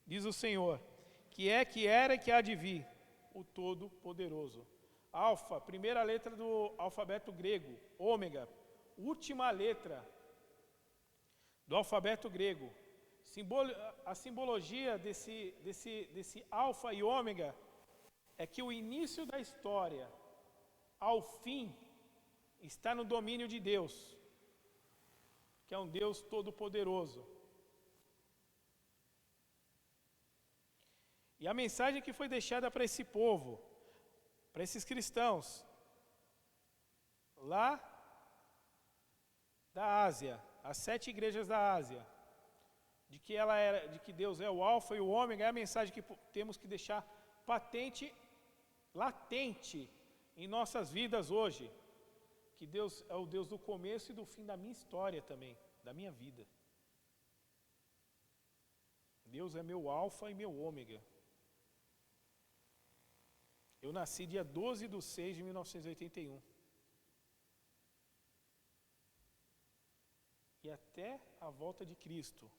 diz o Senhor, que é, que era e que há de vir, o Todo-Poderoso. Alfa, primeira letra do alfabeto grego. Ômega, última letra do alfabeto grego. A simbologia desse alfa e ômega é que o início da história ao fim está no domínio de Deus, que é um Deus todo-poderoso. E a mensagem que foi deixada para esse povo, para esses cristãos, lá da Ásia, as 7 igrejas da Ásia, de que Deus é o Alfa e o Ômega, é a mensagem que temos que deixar patente, latente em nossas vidas hoje, que Deus é o Deus do começo e do fim da minha história também, da minha vida. Deus é meu Alfa e meu Ômega. Eu nasci dia 12 de 6 de 1981. e até a volta de Cristo,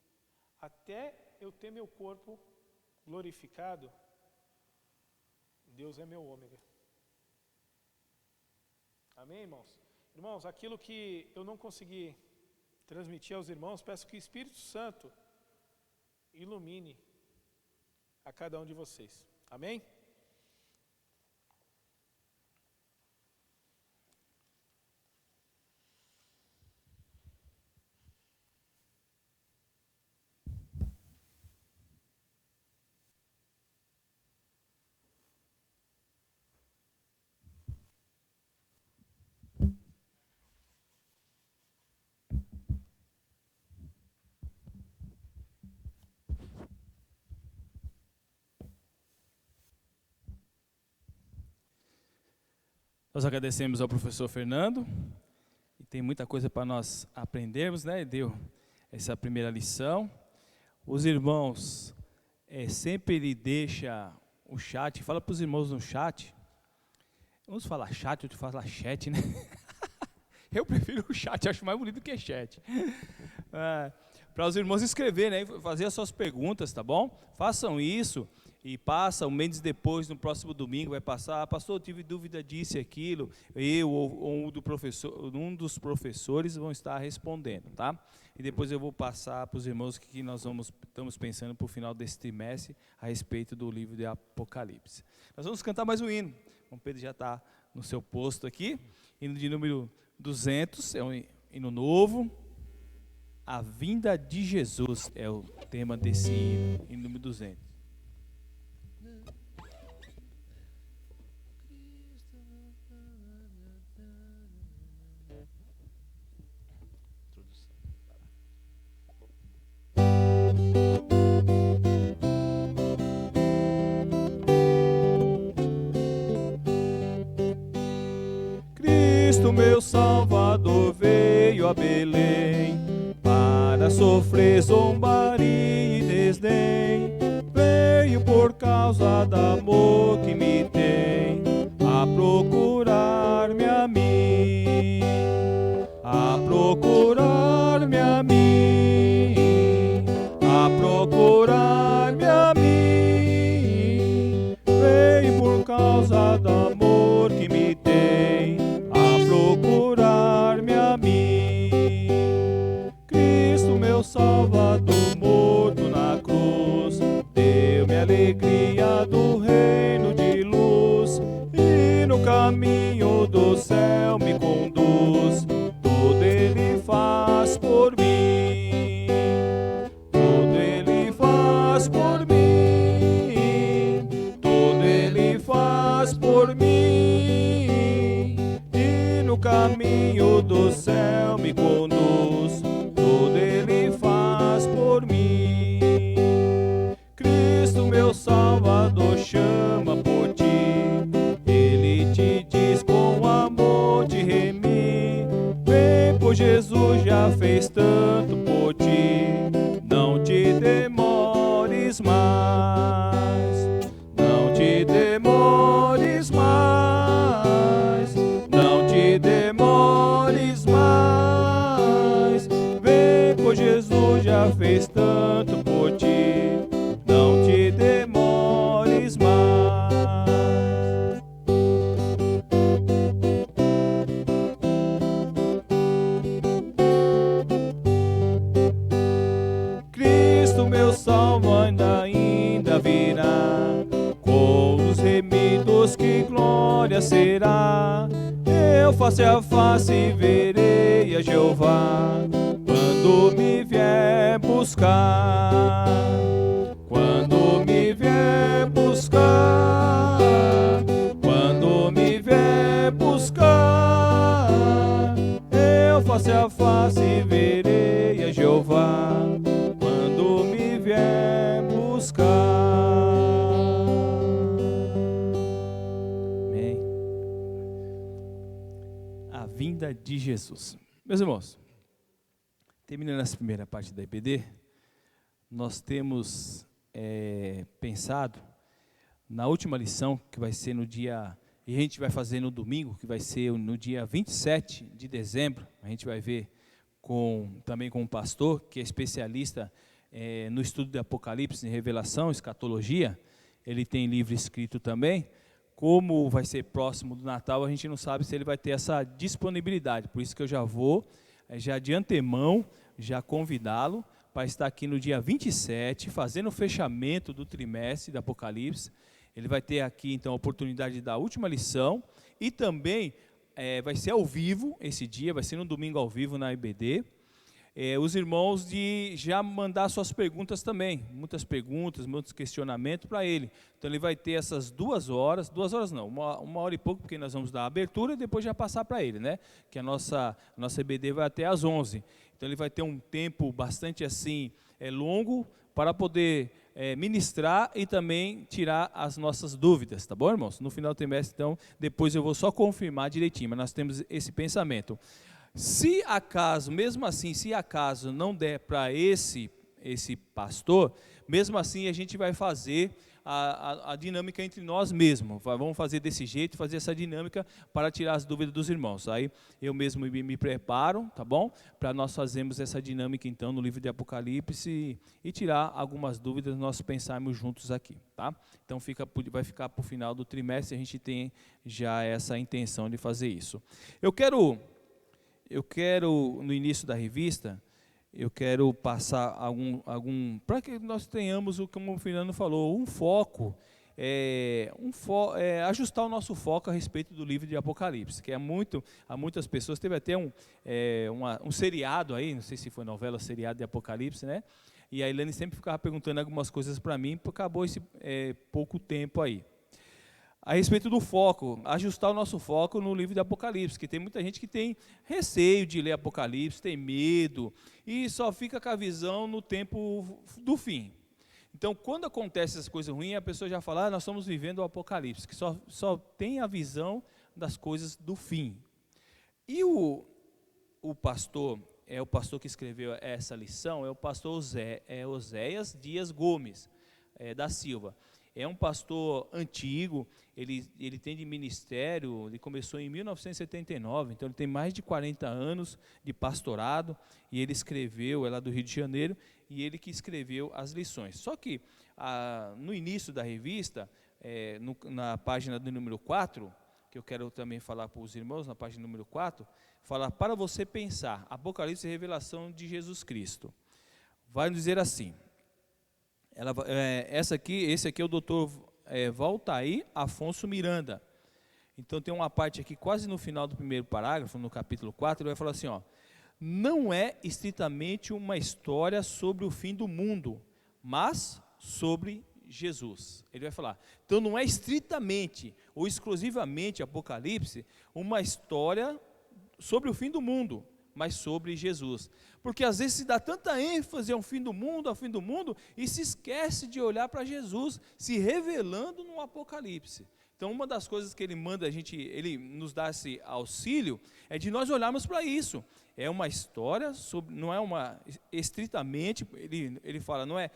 até eu ter meu corpo glorificado, Deus é meu ômega. Amém, irmãos? Irmãos, aquilo que eu não consegui transmitir aos irmãos, peço que o Espírito Santo ilumine a cada um de vocês. Amém? Nós agradecemos ao professor Fernando, e tem muita coisa para nós aprendermos, né? Deu essa primeira lição. Os irmãos, sempre ele deixa o chat, fala para os irmãos no chat, vamos falar chat, outro fala chat, né? Eu prefiro o chat, acho mais bonito que chat. Para os irmãos escreverem, né? Fazer as suas perguntas, tá bom? Façam isso. E passa, um mês depois, no próximo domingo, vai passar, pastor, eu tive dúvida disso e aquilo, eu ou um dos professores vão estar respondendo, tá? E depois eu vou passar para os irmãos que nós estamos pensando para o final desse trimestre, a respeito do livro de Apocalipse. Nós vamos cantar mais um hino, o Pedro já está no seu posto aqui, hino de número 200, é um hino novo, a vinda de Jesus é o tema desse hino número 200. Cristo, meu Salvador, veio a Belém para sofrer zombaria e desdém. Veio por causa do amor que me tem, a procurar-me a mim, a procurar-me a mim, a procurar-me a mim. Veio por causa do amor que me tem, procurar-me a mim. Cristo, meu Salvador, morto na cruz, deu-me a alegria do reino de luz, e no caminho do céu me conduz. Tudo Ele faz por mim, tudo Ele faz por mim, tudo Ele faz por mim. No caminho do céu me conduz, tudo Ele faz por mim. Cristo, meu Salvador, chama por ti, Ele te diz com amor te remir. Vem, pois Jesus já fez tanto por ti, não te demores mais, não te demores mais, não te demores mais. Vem, pois Jesus já fez tanto por ti, não te demores mais. Cristo, meu Salvador, ainda virá, com os remidos que glória será. Eu face a face verei a Jeová, quando me vier buscar, quando me vier buscar, quando me vier buscar. Eu face a face verei a Jeová, quando me vier buscar. Vinda de Jesus. Meus irmãos, terminando essa primeira parte da EBD, nós temos pensado na última lição, que vai ser no dia, e a gente vai fazer no domingo, que vai ser no dia 27 de dezembro, a gente vai ver também com um pastor, que é especialista no estudo de Apocalipse, em revelação, escatologia. Ele tem livro escrito também. Como vai ser próximo do Natal, a gente não sabe se ele vai ter essa disponibilidade. Por isso que eu já vou, já de antemão, já convidá-lo para estar aqui no dia 27, fazendo o fechamento do trimestre do Apocalipse. Ele vai ter aqui, então, a oportunidade de dar a última lição. E também vai ser ao vivo esse dia, vai ser no domingo ao vivo na IBD. Os irmãos de já mandar suas perguntas também, muitas perguntas, muitos questionamentos para ele. Então ele vai ter essas 2 horas não, uma hora e pouco, porque nós vamos dar a abertura e depois já passar para ele, né? Que a nossa EBD vai até às 11. Então ele vai ter um tempo bastante assim, longo, para poder ministrar e também tirar as nossas dúvidas, tá bom, irmãos? No final do trimestre, então, depois eu vou só confirmar direitinho, mas nós temos esse pensamento. Se acaso, mesmo assim, se acaso não der para esse pastor, mesmo assim a gente vai fazer a dinâmica entre nós mesmos. Vamos fazer desse jeito, fazer essa dinâmica para tirar as dúvidas dos irmãos. Aí eu mesmo me preparo, tá bom? Para nós fazermos essa dinâmica então no livro de Apocalipse e tirar algumas dúvidas, nós pensarmos juntos aqui, tá? Então vai ficar para o final do trimestre, a gente tem já essa intenção de fazer isso. Eu quero, no início da revista, eu quero passar para que nós tenhamos, como o Fernando falou, um foco, ajustar o nosso foco a respeito do livro de Apocalipse, que há muitas pessoas, teve até um seriado aí, não sei se foi novela ou seriado de Apocalipse, né? E a Ilane sempre ficava perguntando algumas coisas para mim, porque acabou esse pouco tempo aí. A respeito do foco, ajustar o nosso foco no livro de Apocalipse, que tem muita gente que tem receio de ler Apocalipse, tem medo, e só fica com a visão no tempo do fim. Então, quando acontece essas coisas ruins, a pessoa já fala, nós estamos vivendo o Apocalipse, que só tem a visão das coisas do fim. E o pastor, o pastor que escreveu essa lição, é o pastor Oséias Dias Gomes, da Silva. É um pastor antigo, ele tem de ministério, ele começou em 1979, então ele tem mais de 40 anos de pastorado, e ele escreveu, é lá do Rio de Janeiro, e ele que escreveu as lições. Só que no início da revista, na página do número 4, que eu quero também falar para os irmãos, na página número 4, fala para você pensar, Apocalipse e revelação de Jesus Cristo. Vai nos dizer assim, esse aqui é o doutor Valtair Afonso Miranda. Então tem uma parte aqui quase no final do primeiro parágrafo, no capítulo 4, ele vai falar assim, não é estritamente uma história sobre o fim do mundo, mas sobre Jesus. Ele vai falar, então não é estritamente ou exclusivamente Apocalipse uma história sobre o fim do mundo, mas sobre Jesus. Porque às vezes se dá tanta ênfase ao fim do mundo, e se esquece de olhar para Jesus, se revelando no Apocalipse. Então uma das coisas que ele manda ele nos dá esse auxílio, é de nós olharmos para isso. É uma história, não é uma estritamente, ele fala, não é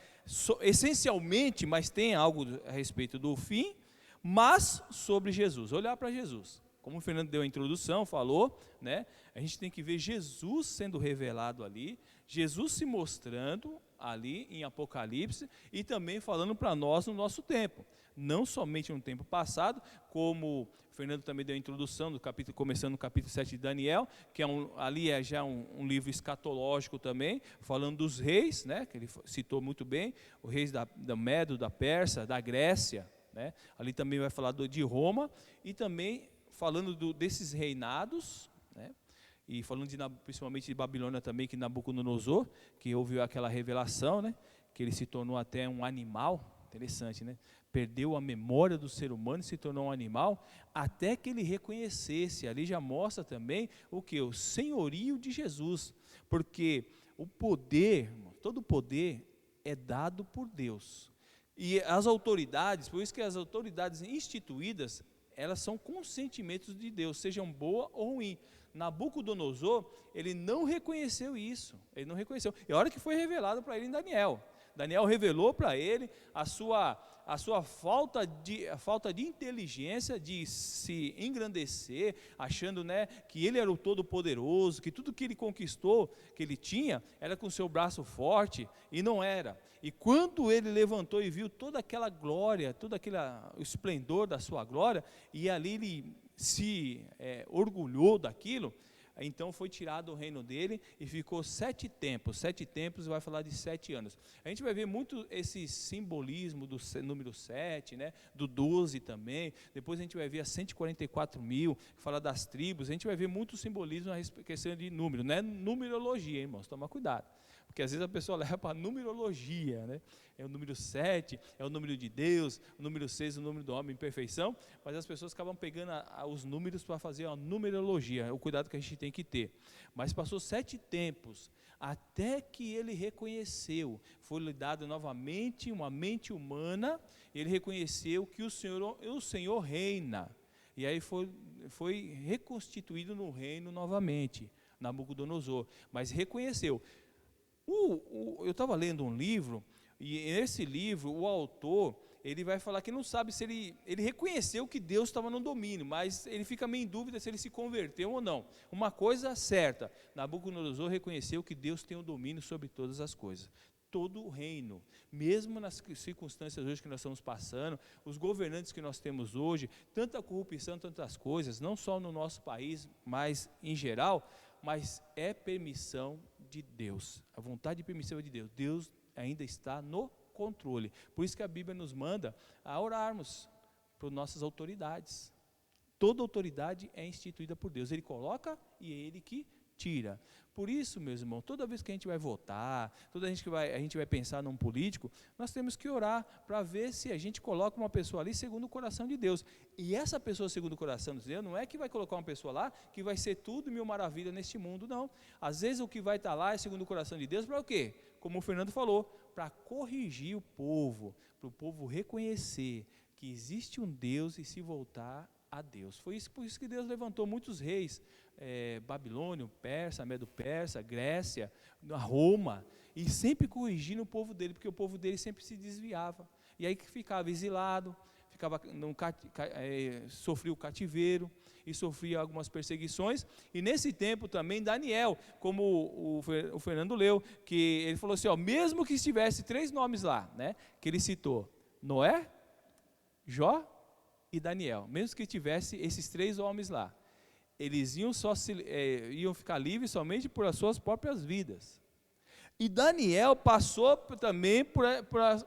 essencialmente, mas tem algo a respeito do fim, mas sobre Jesus, olhar para Jesus. Como o Fernando deu a introdução, falou, né? A gente tem que ver Jesus sendo revelado ali, Jesus se mostrando ali em Apocalipse e também falando para nós no nosso tempo. Não somente no tempo passado, como o Fernando também deu a introdução, começando no capítulo 7 de Daniel, que ali é já um livro escatológico também, falando dos reis, né? Que ele citou muito bem, os reis da Medo, da Pérsia, da Grécia, né? Ali também vai falar de Roma e também falando desses reinados, né? E falando principalmente de Babilônia também, que Nabucodonosor, que houve aquela revelação, né? Que ele se tornou até um animal, interessante, né? Perdeu a memória do ser humano e se tornou um animal, até que ele reconhecesse, ali já mostra também o que? O senhorio de Jesus, porque o poder, todo poder é dado por Deus, e as autoridades, por isso que as autoridades instituídas, elas são consentimentos de Deus, sejam boa ou ruim. Nabucodonosor, ele não reconheceu isso, ele não reconheceu. E a hora que foi revelado para ele em Daniel, Daniel revelou para ele a sua falta de inteligência, de se engrandecer, achando, né, que ele era o todo-poderoso, que tudo que ele conquistou, que ele tinha, era com o seu braço forte, e não era. E quando ele levantou e viu toda aquela glória, o esplendor da sua glória, e ali ele se orgulhou daquilo, então foi tirado o reino dele e ficou 7 tempos vai falar de 7 anos. A gente vai ver muito esse simbolismo do número 7, né, do 12 também, depois a gente vai ver as 144 mil, que fala das tribos, a gente vai ver muito simbolismo na questão de número, não é numerologia, irmãos, toma cuidado, porque às vezes a pessoa leva para numerologia, né? É o número 7, é o número de Deus, o número 6, o número do homem em perfeição, mas as pessoas acabam pegando os números para fazer uma numerologia, é o cuidado que a gente tem que ter. Mas passou 7 tempos, até que ele reconheceu, foi lhe dado novamente uma mente humana, ele reconheceu que o Senhor reina, e aí foi reconstituído no reino novamente, Nabucodonosor, mas reconheceu. Eu estava lendo um livro, e nesse livro o autor, ele vai falar que não sabe se ele reconheceu que Deus estava no domínio, mas ele fica meio em dúvida se ele se converteu ou não. Uma coisa certa, Nabucodonosor reconheceu que Deus tem o domínio sobre todas as coisas, todo o reino, mesmo nas circunstâncias hoje que nós estamos passando, os governantes que nós temos hoje, tanta corrupção, tantas coisas, não só no nosso país, mas em geral, mas é permissão de Deus, a vontade e permissão de Deus, Deus ainda está no controle, por isso que a Bíblia nos manda a orarmos por nossas autoridades, toda autoridade é instituída por Deus, Ele coloca e é Ele que tira. Por isso, meus irmãos, toda vez que a gente vai votar, toda vez que a gente vai pensar num político, nós temos que orar para ver se a gente coloca uma pessoa ali segundo o coração de Deus. E essa pessoa segundo o coração de Deus, não é que vai colocar uma pessoa lá que vai ser tudo mil maravilha neste mundo, não. Às vezes o que vai estar lá é segundo o coração de Deus para o quê? Como o Fernando falou, para corrigir o povo, para o povo reconhecer que existe um Deus e se voltar a Deus. Por isso que Deus levantou muitos reis, Babilônio, Persa, Medo-Persa, Grécia, Roma, e sempre corrigindo o povo dele, porque o povo dele sempre se desviava, e aí ficava exilado, sofria o cativeiro, e sofria algumas perseguições, e nesse tempo também Daniel, como o Fernando leu, que ele falou assim, mesmo que estivesse 3 nomes lá, né, que ele citou, Noé, Jó e Daniel, mesmo que tivesse esses 3 homens lá, eles iam ficar livres somente por as suas próprias vidas. E Daniel passou também por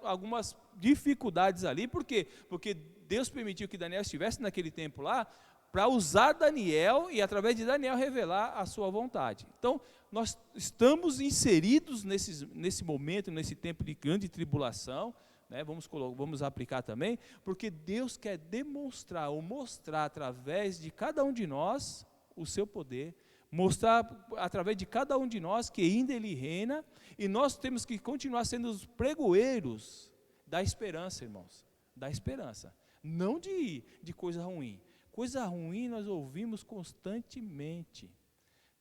algumas dificuldades ali, por quê? Porque Deus permitiu que Daniel estivesse naquele tempo lá, para usar Daniel e através de Daniel revelar a sua vontade. Então, nós estamos inseridos nesse momento, nesse tempo de grande tribulação, né, vamos aplicar também, porque Deus quer demonstrar ou mostrar através de cada um de nós o seu poder, mostrar através de cada um de nós que ainda Ele reina, e nós temos que continuar sendo os pregoeiros da esperança, irmãos, da esperança, não de coisa ruim. Coisa ruim nós ouvimos constantemente,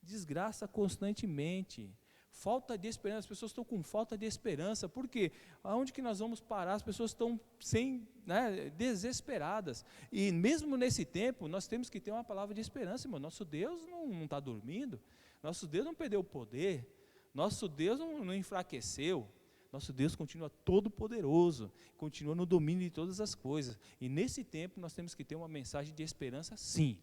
desgraça constantemente, falta de esperança, as pessoas estão com falta de esperança, por quê? Aonde que nós vamos parar? As pessoas estão desesperadas, e mesmo nesse tempo, nós temos que ter uma palavra de esperança, irmão. Nosso Deus não está dormindo, nosso Deus não perdeu o poder, nosso Deus não enfraqueceu, nosso Deus continua todo poderoso, continua no domínio de todas as coisas, e nesse tempo nós temos que ter uma mensagem de esperança, sim,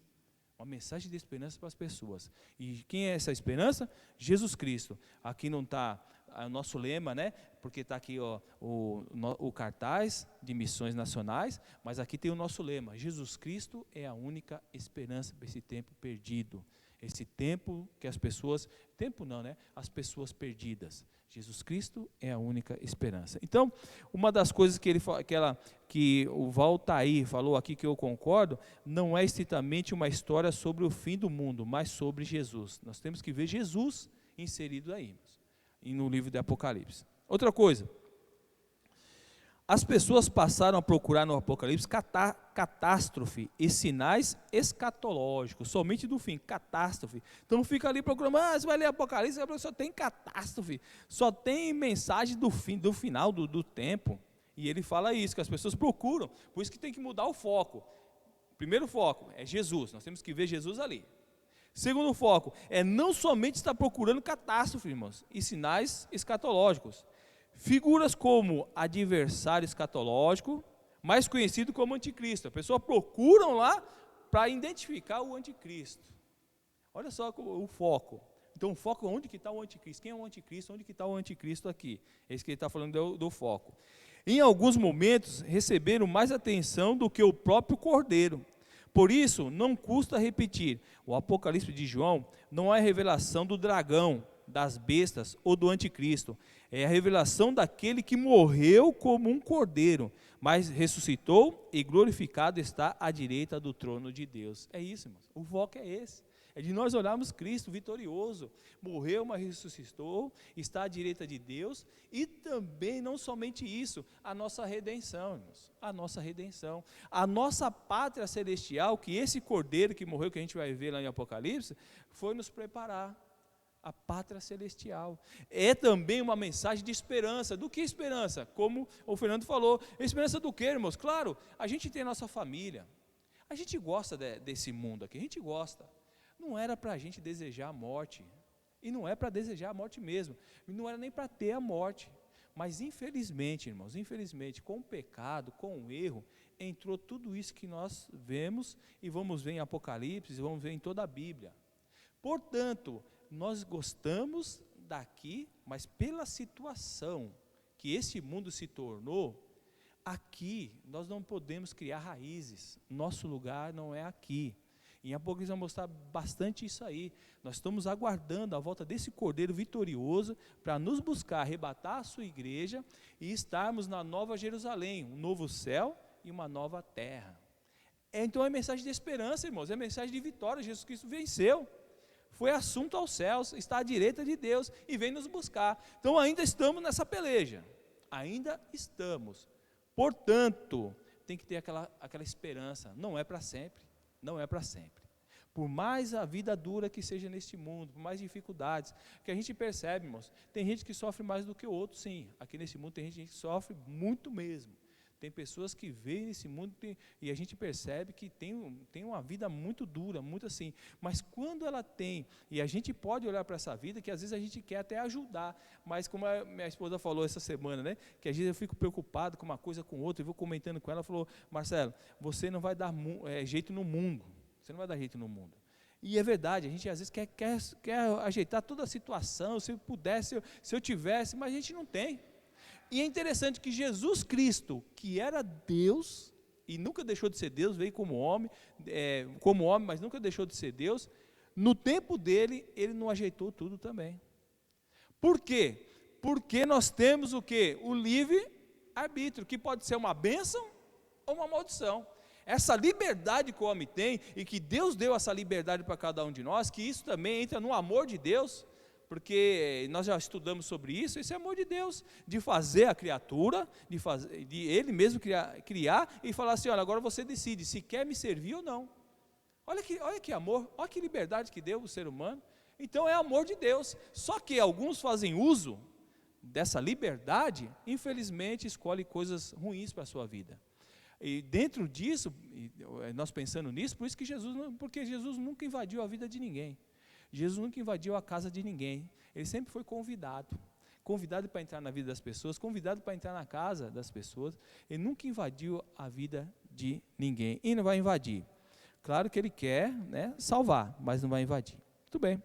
uma mensagem de esperança para as pessoas. E quem é essa esperança? Jesus Cristo. Aqui não está o nosso lema, né? Porque está aqui o cartaz de missões nacionais, mas aqui tem o nosso lema: Jesus Cristo é a única esperança para esse tempo perdido. Esse tempo que as pessoas, as pessoas perdidas. Jesus Cristo é a única esperança. Então, uma das coisas que o Valtair falou aqui, que eu concordo, não é estritamente uma história sobre o fim do mundo, mas sobre Jesus. Nós temos que ver Jesus inserido aí, e no livro de Apocalipse. Outra coisa, As pessoas passaram a procurar no Apocalipse catástrofe e sinais escatológicos, somente do fim, catástrofe. Então fica ali procurando, você vai ler Apocalipse, só tem catástrofe, só tem mensagem do fim, do final do tempo. E ele fala isso, que as pessoas procuram, por isso que tem que mudar o foco. Primeiro foco é Jesus, nós temos que ver Jesus ali. Segundo foco é não somente estar procurando catástrofe, irmãos, e sinais escatológicos. Figuras como adversário escatológico, mais conhecido como anticristo. A pessoa procuram lá para identificar o anticristo. Olha só o foco. Então o foco, onde que está o anticristo? Quem é o anticristo? Onde que está o anticristo aqui? É isso que ele está falando do foco. Em alguns momentos, receberam mais atenção do que o próprio Cordeiro. Por isso, não custa repetir, o Apocalipse de João não é a revelação do dragão, das bestas ou do anticristo. É a revelação daquele que morreu como um cordeiro, mas ressuscitou e glorificado está à direita do trono de Deus. É isso, irmãos. O foco é esse. É de nós olharmos Cristo vitorioso. Morreu, mas ressuscitou, está à direita de Deus. E também, não somente isso, a nossa redenção, irmãos. A nossa redenção. A nossa pátria celestial, que esse cordeiro que morreu, que a gente vai ver lá em Apocalipse, foi nos preparar. A pátria celestial. É também uma mensagem de esperança. Do que esperança? Como o Fernando falou. Esperança do quê, irmãos? Claro, a gente tem a nossa família. A gente gosta desse mundo aqui. A gente gosta. Não era para a gente desejar a morte. E não é para desejar a morte mesmo. Não era nem para ter a morte. Mas infelizmente, irmãos, infelizmente, com o pecado, com o erro, entrou tudo isso que nós vemos e vamos ver em Apocalipse, e vamos ver em toda a Bíblia. Portanto, nós gostamos daqui, mas pela situação que esse mundo se tornou, aqui nós não podemos criar raízes, nosso lugar não é aqui. Em Apocalipse vai mostrar bastante isso aí. Nós estamos aguardando a volta desse Cordeiro vitorioso para nos buscar, arrebatar a sua igreja e estarmos na nova Jerusalém, um novo céu e uma nova terra. Então é mensagem de esperança, irmãos, é mensagem de vitória. Jesus Cristo venceu. Foi assunto aos céus, está à direita de Deus e vem nos buscar. Então ainda estamos nessa peleja, ainda estamos. Portanto, tem que ter aquela esperança, não é para sempre, não é para sempre. Por mais a vida dura que seja neste mundo, por mais dificuldades, que a gente percebe, irmãos, tem gente que sofre mais do que o outro, sim. Aqui nesse mundo tem gente que sofre muito mesmo. Tem pessoas que veem nesse mundo e a gente percebe que tem uma vida muito dura, muito assim. Mas quando ela tem, e a gente pode olhar para essa vida, que às vezes a gente quer até ajudar, mas como a minha esposa falou essa semana, né, que às vezes eu fico preocupado com uma coisa com outra, eu vou comentando com ela, falou, Marcelo, você não vai dar jeito no mundo, você não vai dar jeito no mundo. E é verdade, a gente às vezes quer ajeitar toda a situação, se eu pudesse, se eu tivesse, mas a gente não tem. E é interessante que Jesus Cristo, que era Deus, e nunca deixou de ser Deus, veio como homem, mas nunca deixou de ser Deus, no tempo dele, ele não ajeitou tudo também. Por quê? Porque nós temos o quê? O livre-arbítrio, que pode ser uma bênção ou uma maldição. Essa liberdade que o homem tem, e que Deus deu essa liberdade para cada um de nós, que isso também entra no amor de Deus, porque nós já estudamos sobre isso, esse é amor de Deus, de fazer a criatura, de Ele mesmo criar e falar assim, olha, agora você decide se quer me servir ou não. Olha que amor, olha que liberdade que deu o ser humano. Então é amor de Deus, só que alguns fazem uso dessa liberdade, infelizmente escolhem coisas ruins para a sua vida. E dentro disso, nós pensando nisso, por isso que porque Jesus nunca invadiu a vida de ninguém. Jesus nunca invadiu a casa de ninguém, ele sempre foi convidado para entrar na vida das pessoas, convidado para entrar na casa das pessoas, ele nunca invadiu a vida de ninguém, e não vai invadir. Claro que ele quer, né, salvar, mas não vai invadir. Muito bem.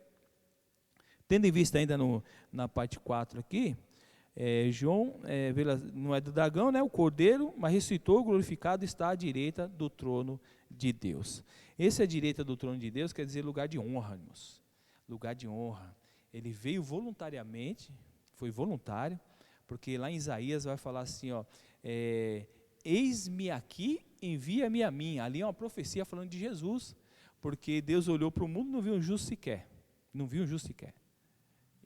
Tendo em vista ainda na parte 4 aqui, João, não é do dragão, né, o cordeiro, mas ressuscitou, glorificado, está à direita do trono de Deus. Esse à direita do trono de Deus quer dizer lugar de honra, irmãos. Lugar de honra. Ele veio voluntariamente, foi voluntário, porque lá em Isaías vai falar assim, ó, eis-me aqui, envia-me a mim. Ali é uma profecia falando de Jesus, porque Deus olhou para o mundo e não viu um justo sequer,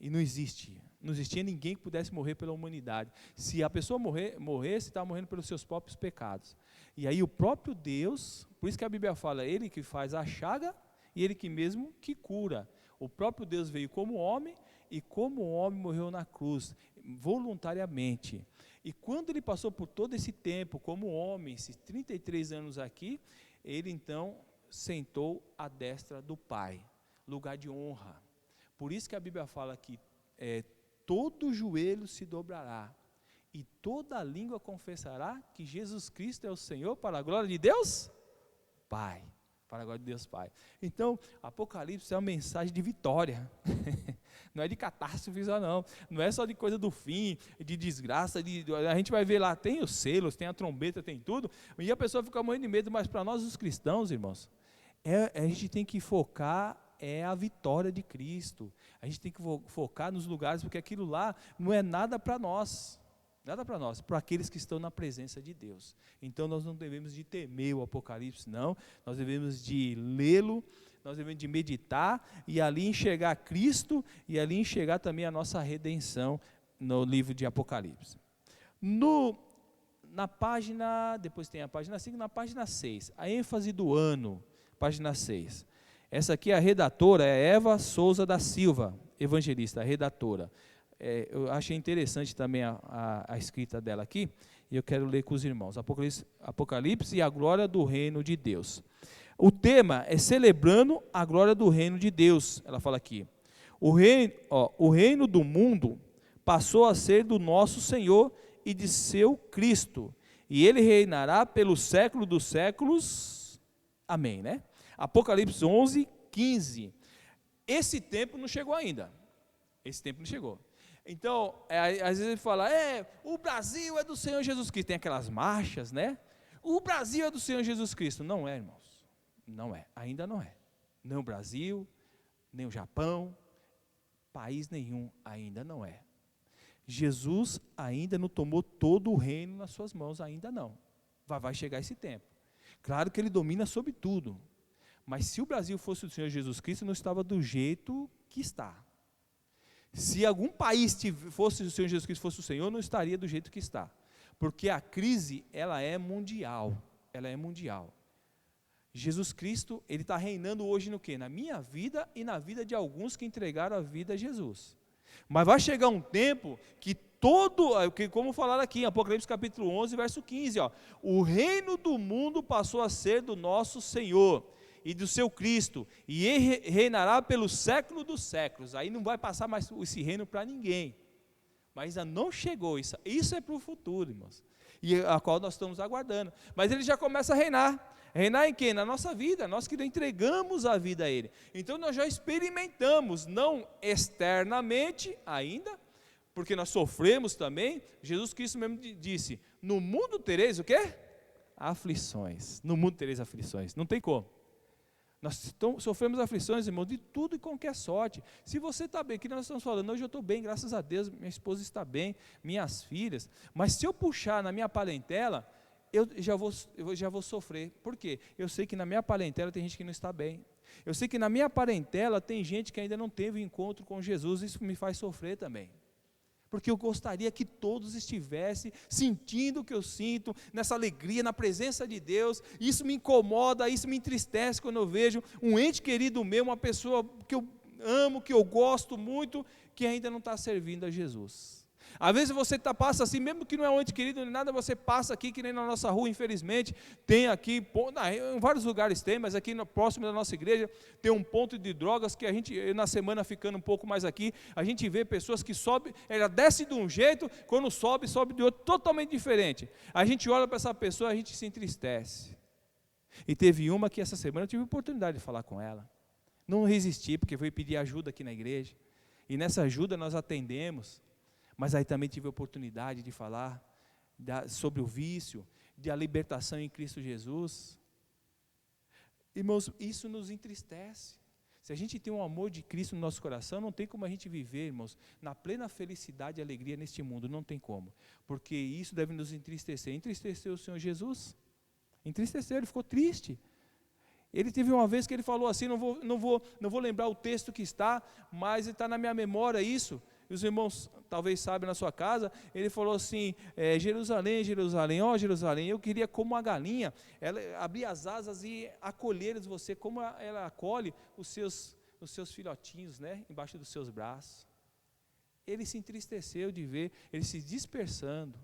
e não existe, Não existia ninguém que pudesse morrer pela humanidade. Se a pessoa morresse, estava morrendo pelos seus próprios pecados. E aí o próprio Deus, por isso que a Bíblia fala, Ele que faz a chaga e Ele que mesmo que cura. O próprio Deus veio como homem e como homem morreu na cruz, voluntariamente. E quando Ele passou por todo esse tempo como homem, esses 33 anos aqui, Ele então sentou à destra do Pai, lugar de honra. Por isso que a Bíblia fala que todo joelho se dobrará e toda língua confessará que Jesus Cristo é o Senhor, para a glória de Deus Pai, para a glória de Deus Pai. Então, Apocalipse é uma mensagem de vitória, não é de catástrofe, não é só de coisa do fim, de desgraça, a gente vai ver lá, tem os selos, tem a trombeta, tem tudo, e a pessoa fica morrendo de medo, mas para nós os cristãos, irmãos, a gente tem que focar a vitória de Cristo, a gente tem que focar nos lugares, porque aquilo lá não é nada para nós, para aqueles que estão na presença de Deus. Então nós não devemos de temer o Apocalipse, não, nós devemos de lê-lo, nós devemos de meditar, e ali enxergar Cristo, e ali enxergar também a nossa redenção no livro de Apocalipse. Na página, depois tem a página 5, na página 6, a ênfase do ano, página 6. Essa aqui é a redatora, é Eva Souza da Silva, evangelista, a redatora. Eu achei interessante também a escrita dela aqui, e eu quero ler com os irmãos. Apocalipse e a glória do reino de Deus. O tema é celebrando a glória do reino de Deus, ela fala aqui. O reino do mundo passou a ser do nosso Senhor e de seu Cristo, e ele reinará pelo século dos séculos. Amém, né? Apocalipse 11, 15. Esse tempo não chegou ainda. Esse tempo não chegou. Então, às vezes ele fala, o Brasil é do Senhor Jesus Cristo. Tem aquelas marchas, né? O Brasil é do Senhor Jesus Cristo. Não é, irmãos. Não é. Ainda não é. Nem o Brasil, nem o Japão, país nenhum ainda não é. Jesus ainda não tomou todo o reino nas suas mãos, ainda não. Vai chegar esse tempo. Claro que ele domina sobre tudo. Mas se o Brasil fosse o Senhor Jesus Cristo, não estava do jeito que está. Se algum país fosse o Senhor Jesus Cristo, fosse o Senhor, não estaria do jeito que está. Porque a crise, ela é mundial. Ela é mundial. Jesus Cristo, ele está reinando hoje no quê? Na minha vida e na vida de alguns que entregaram a vida a Jesus. Mas vai chegar um tempo que como falaram aqui em Apocalipse capítulo 11, verso 15, o reino do mundo passou a ser do nosso Senhor e do seu Cristo, e ele reinará pelo século dos séculos. Aí não vai passar mais esse reino para ninguém, mas ainda não chegou, isso é para o futuro, irmãos, e a qual nós estamos aguardando, mas ele já começa a reinar em quê? Na nossa vida, nós que entregamos a vida a ele, então nós já experimentamos, não externamente ainda, porque nós sofremos também. Jesus Cristo mesmo disse, no mundo tereis o quê? Aflições, no mundo tereis aflições, não tem como. Nós sofremos aflições, irmão, de tudo e qualquer sorte. Se você está bem, que nós estamos falando, hoje eu estou bem, graças a Deus, minha esposa está bem, minhas filhas, mas se eu puxar na minha parentela, eu já vou sofrer. Por quê? Eu sei que na minha parentela tem gente que não está bem. Eu sei que na minha parentela tem gente que ainda não teve encontro com Jesus, isso me faz sofrer também. Porque eu gostaria que todos estivessem sentindo o que eu sinto, nessa alegria, na presença de Deus. Isso me incomoda, isso me entristece quando eu vejo um ente querido meu, uma pessoa que eu amo, que eu gosto muito, que ainda não está servindo a Jesus. Às vezes você passa assim, mesmo que não é um ente querido nem nada, você passa aqui, que nem na nossa rua, infelizmente, tem aqui, em vários lugares tem, mas aqui próximo da nossa igreja, tem um ponto de drogas que a gente, na semana ficando um pouco mais aqui, a gente vê pessoas que sobem, ela desce de um jeito, quando sobe de outro, totalmente diferente. A gente olha para essa pessoa, a gente se entristece. E teve uma que essa semana eu tive a oportunidade de falar com ela. Não resisti, porque fui pedir ajuda aqui na igreja, e nessa ajuda nós atendemos. Mas aí também tive a oportunidade de falar sobre o vício, de a libertação em Cristo Jesus. Irmãos, isso nos entristece. Se a gente tem um amor de Cristo no nosso coração, não tem como a gente viver, irmãos, na plena felicidade e alegria neste mundo, não tem como. Porque isso deve nos entristecer. Entristeceu o Senhor Jesus? Entristeceu, ele ficou triste. Ele teve uma vez que ele falou assim, não vou lembrar o texto que está, mas está na minha memória isso, os irmãos talvez sabem na sua casa, ele falou assim, Jerusalém, Jerusalém, ó Jerusalém, eu queria como uma galinha, ela abrir as asas e acolher você, como ela acolhe os seus filhotinhos, né, embaixo dos seus braços. Ele se entristeceu de ver eles se dispersando.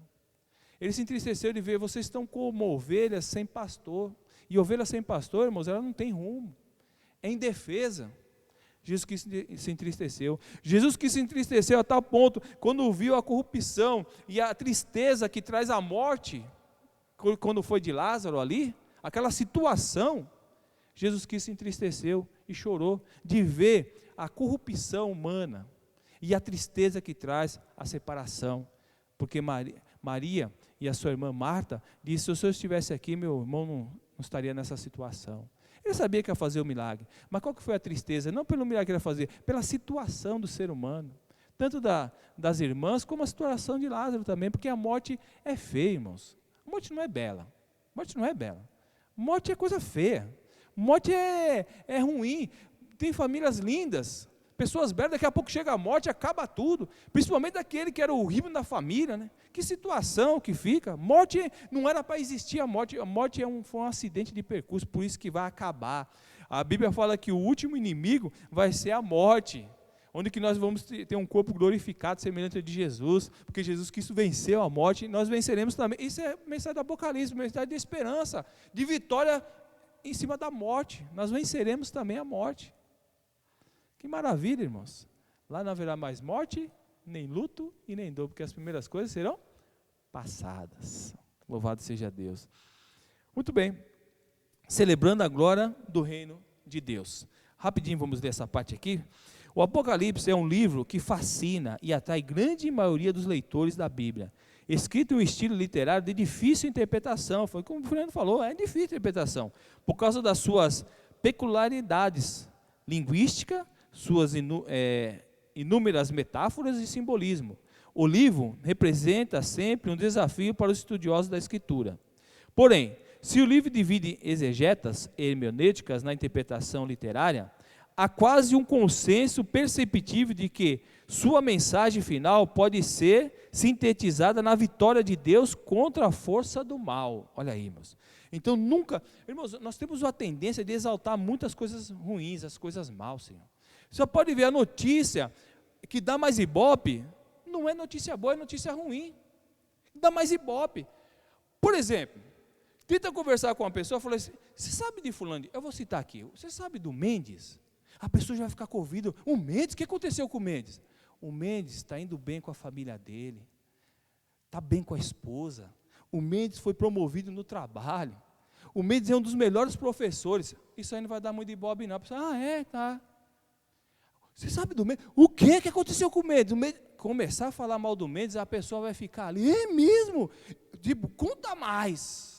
Ele se entristeceu de ver, vocês estão como ovelhas sem pastor. E ovelha sem pastor, irmãos, ela não tem rumo. É indefesa. Jesus que se entristeceu. Jesus que se entristeceu a tal ponto, quando viu a corrupção e a tristeza que traz a morte, quando foi de Lázaro ali, aquela situação, Jesus que se entristeceu e chorou de ver a corrupção humana e a tristeza que traz a separação. Porque Maria e a sua irmã Marta disse, se o Senhor estivesse aqui, meu irmão não estaria nessa situação. Ele sabia que ia fazer o milagre, mas qual que foi a tristeza? Não pelo milagre que ele ia fazer, pela situação do ser humano, tanto das irmãs, como a situação de Lázaro também, porque a morte é feia, irmãos. A morte não é bela, morte não é bela, morte é coisa feia, morte é ruim. Tem famílias lindas, pessoas belas, daqui a pouco chega a morte, acaba tudo, principalmente daquele que era o rico da família, né? Que situação que fica, morte não era para existir, a morte foi um acidente de percurso, por isso que vai acabar. A Bíblia fala que o último inimigo vai ser a morte, onde que nós vamos ter um corpo glorificado, semelhante ao de Jesus, porque Jesus Cristo venceu a morte, e nós venceremos também. Isso é mensagem do Apocalipse, mensagem de esperança, de vitória em cima da morte, nós venceremos também a morte. Que maravilha, irmãos. Lá não haverá mais morte, nem luto e nem dor, porque as primeiras coisas serão passadas. Louvado seja Deus. Muito bem. Celebrando a glória do reino de Deus. Rapidinho vamos ler essa parte aqui. O Apocalipse é um livro que fascina e atrai grande maioria dos leitores da Bíblia. Escrito em um estilo literário de difícil interpretação. Foi como o Fernando falou, é difícil interpretação. Por causa das suas peculiaridades linguísticas, suas inúmeras metáforas e simbolismo. O livro representa sempre um desafio para os estudiosos da Escritura. Porém, se o livro divide exegetas e hermenêuticas na interpretação literária, há quase um consenso perceptível de que sua mensagem final pode ser sintetizada na vitória de Deus contra a força do mal. Olha aí, irmãos. Então, irmãos, nós temos uma tendência de exaltar muitas coisas ruins, as coisas mal, Senhor. Você pode ver a notícia que dá mais ibope, não é notícia boa, é notícia ruim. Dá mais ibope. Por exemplo, tenta conversar com uma pessoa, fala assim, você sabe de fulano? Eu vou citar aqui, você sabe do Mendes? A pessoa já vai ficar com o ouvido, o Mendes, o que aconteceu com o Mendes? O Mendes está indo bem com a família dele, está bem com a esposa, o Mendes foi promovido no trabalho, o Mendes é um dos melhores professores, isso aí não vai dar muito ibope não. A pessoa, tá. Você sabe do Mendes? O que aconteceu com o Mendes? Começar a falar mal do Mendes, a pessoa vai ficar ali, é mesmo? Tipo, conta mais.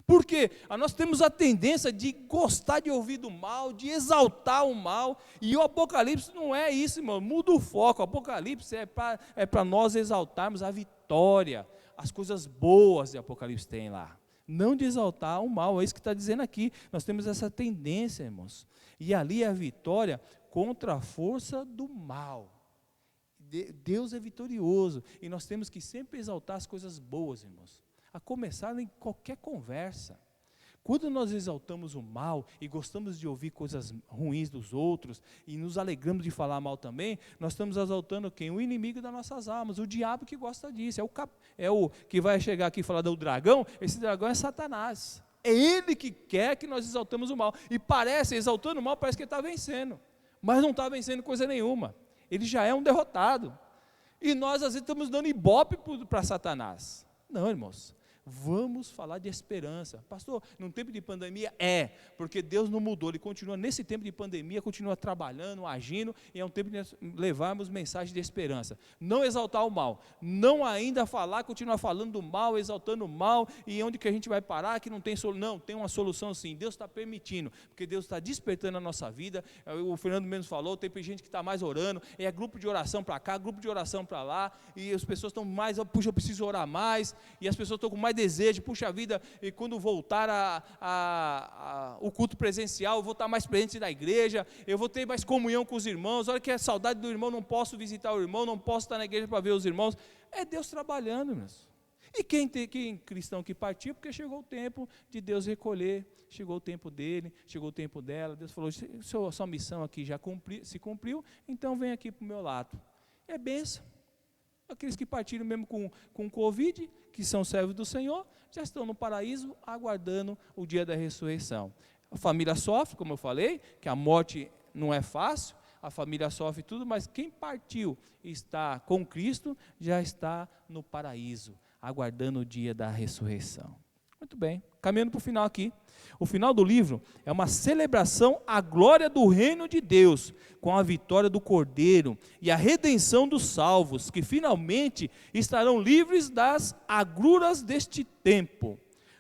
Porque nós temos a tendência de gostar de ouvir do mal, de exaltar o mal, e o Apocalipse não é isso, irmão, muda o foco. O Apocalipse é para nós exaltarmos a vitória, as coisas boas que o Apocalipse tem lá. Não de exaltar o mal, é isso que está dizendo aqui. Nós temos essa tendência, irmãos. E ali é a vitória contra a força do mal. Deus é vitorioso, e nós temos que sempre exaltar as coisas boas, irmãos, a começar em qualquer conversa. Quando nós exaltamos o mal e gostamos de ouvir coisas ruins dos outros e nos alegramos de falar mal também, nós estamos exaltando quem? O inimigo das nossas almas, o diabo que gosta disso, é o que vai chegar aqui e falar do dragão. Esse dragão é Satanás, é ele que quer que nós exaltamos o mal, e exaltando o mal, parece que ele está vencendo, mas não está vencendo coisa nenhuma, ele já é um derrotado, e nós às vezes estamos dando ibope para Satanás. Não, irmãos, vamos falar de esperança. Pastor, num tempo de pandemia, porque Deus não mudou, Ele continua nesse tempo de pandemia, continua trabalhando, agindo, e é um tempo de levarmos mensagem de esperança. Não exaltar o mal, não ainda continuar falando do mal, exaltando o mal, e onde que a gente vai parar, que não tem solução. Não, tem uma solução sim, Deus está permitindo, porque Deus está despertando a nossa vida. O Fernando mesmo falou, tem gente que está mais orando, é grupo de oração para cá, grupo de oração para lá, e as pessoas estão mais, puxa, eu preciso orar mais, e as pessoas estão com mais mais desejo, puxa vida, e quando voltar o culto presencial, eu vou estar mais presente na igreja, eu vou ter mais comunhão com os irmãos, olha que é saudade do irmão, não posso visitar o irmão, não posso estar na igreja para ver os irmãos. É Deus trabalhando, irmãos. E quem cristão que partiu, porque chegou o tempo de Deus recolher, chegou o tempo dele, chegou o tempo dela, Deus falou, sua missão aqui já se cumpriu, então vem aqui para o meu lado. É bênção. Aqueles que partiram mesmo com Covid, que são servos do Senhor, já estão no paraíso, aguardando o dia da ressurreição. A família sofre, como eu falei, que a morte não é fácil, a família sofre tudo, mas quem partiu e está com Cristo, já está no paraíso, aguardando o dia da ressurreição. Muito bem, caminhando para o final aqui. O final do livro é uma celebração à glória do reino de Deus, com a vitória do Cordeiro e a redenção dos salvos, que finalmente estarão livres das agruras deste tempo.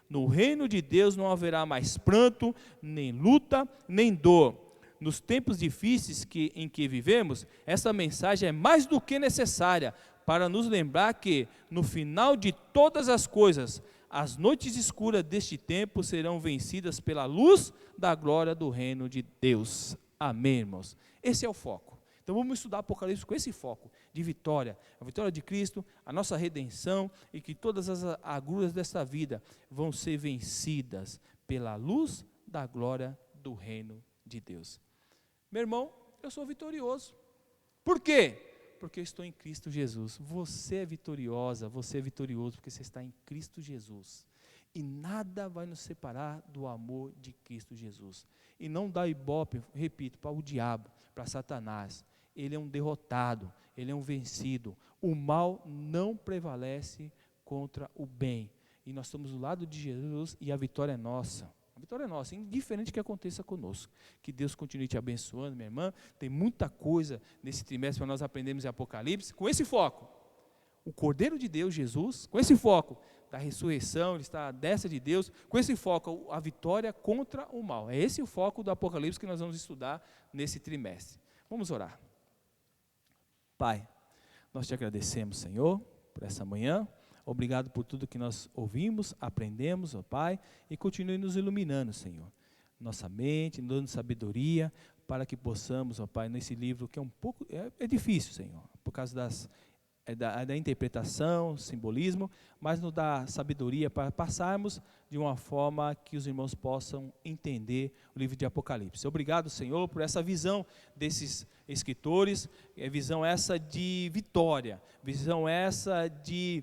No reino de Deus não haverá mais pranto, nem luta, nem dor. Nos tempos difíceis em que vivemos, essa mensagem é mais do que necessária para nos lembrar que, no final de todas as coisas, as noites escuras deste tempo serão vencidas pela luz da glória do reino de Deus. Amém, irmãos? Esse é o foco. Então vamos estudar Apocalipse com esse foco de vitória, a vitória de Cristo, a nossa redenção, e que todas as agruras desta vida vão ser vencidas pela luz da glória do reino de Deus. Meu irmão, eu sou vitorioso. Por quê? Porque eu estou em Cristo Jesus. Você é vitoriosa, você é vitorioso, porque você está em Cristo Jesus. E nada vai nos separar do amor de Cristo Jesus. E não dá ibope, repito, para o diabo, para Satanás. Ele é um derrotado, ele é um vencido. O mal não prevalece contra o bem. E nós estamos do lado de Jesus e a vitória é nossa. A vitória é nossa, indiferente do que aconteça conosco. Que Deus continue te abençoando, minha irmã. Tem muita coisa nesse trimestre para nós aprendermos em Apocalipse, com esse foco. O Cordeiro de Deus, Jesus, com esse foco da ressurreição, ele está à destra de Deus, com esse foco, a vitória contra o mal. É esse o foco do Apocalipse que nós vamos estudar nesse trimestre. Vamos orar. Pai, nós te agradecemos, Senhor, por essa manhã. Obrigado por tudo que nós ouvimos, aprendemos, ó Pai, e continue nos iluminando, Senhor. Nossa mente, dando sabedoria, para que possamos, ó Pai, nesse livro que é um pouco, é difícil, Senhor, por causa da interpretação, simbolismo, mas nos dá sabedoria para passarmos de uma forma que os irmãos possam entender o livro de Apocalipse. Obrigado, Senhor, por essa visão desses escritores, visão essa de vitória, visão essa de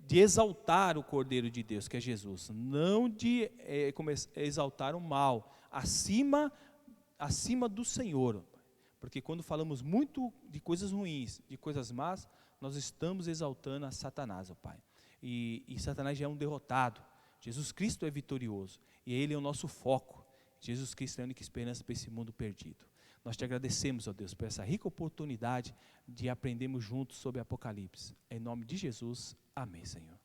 exaltar o Cordeiro de Deus, que é Jesus, não de exaltar o mal, acima do Senhor. Porque quando falamos muito de coisas ruins, de coisas más, nós estamos exaltando a Satanás, ó Pai. E Satanás já é um derrotado. Jesus Cristo é vitorioso. E Ele é o nosso foco. Jesus Cristo é a única esperança para esse mundo perdido. Nós te agradecemos, ó Deus, por essa rica oportunidade de aprendermos juntos sobre Apocalipse. Em nome de Jesus, amém, Senhor.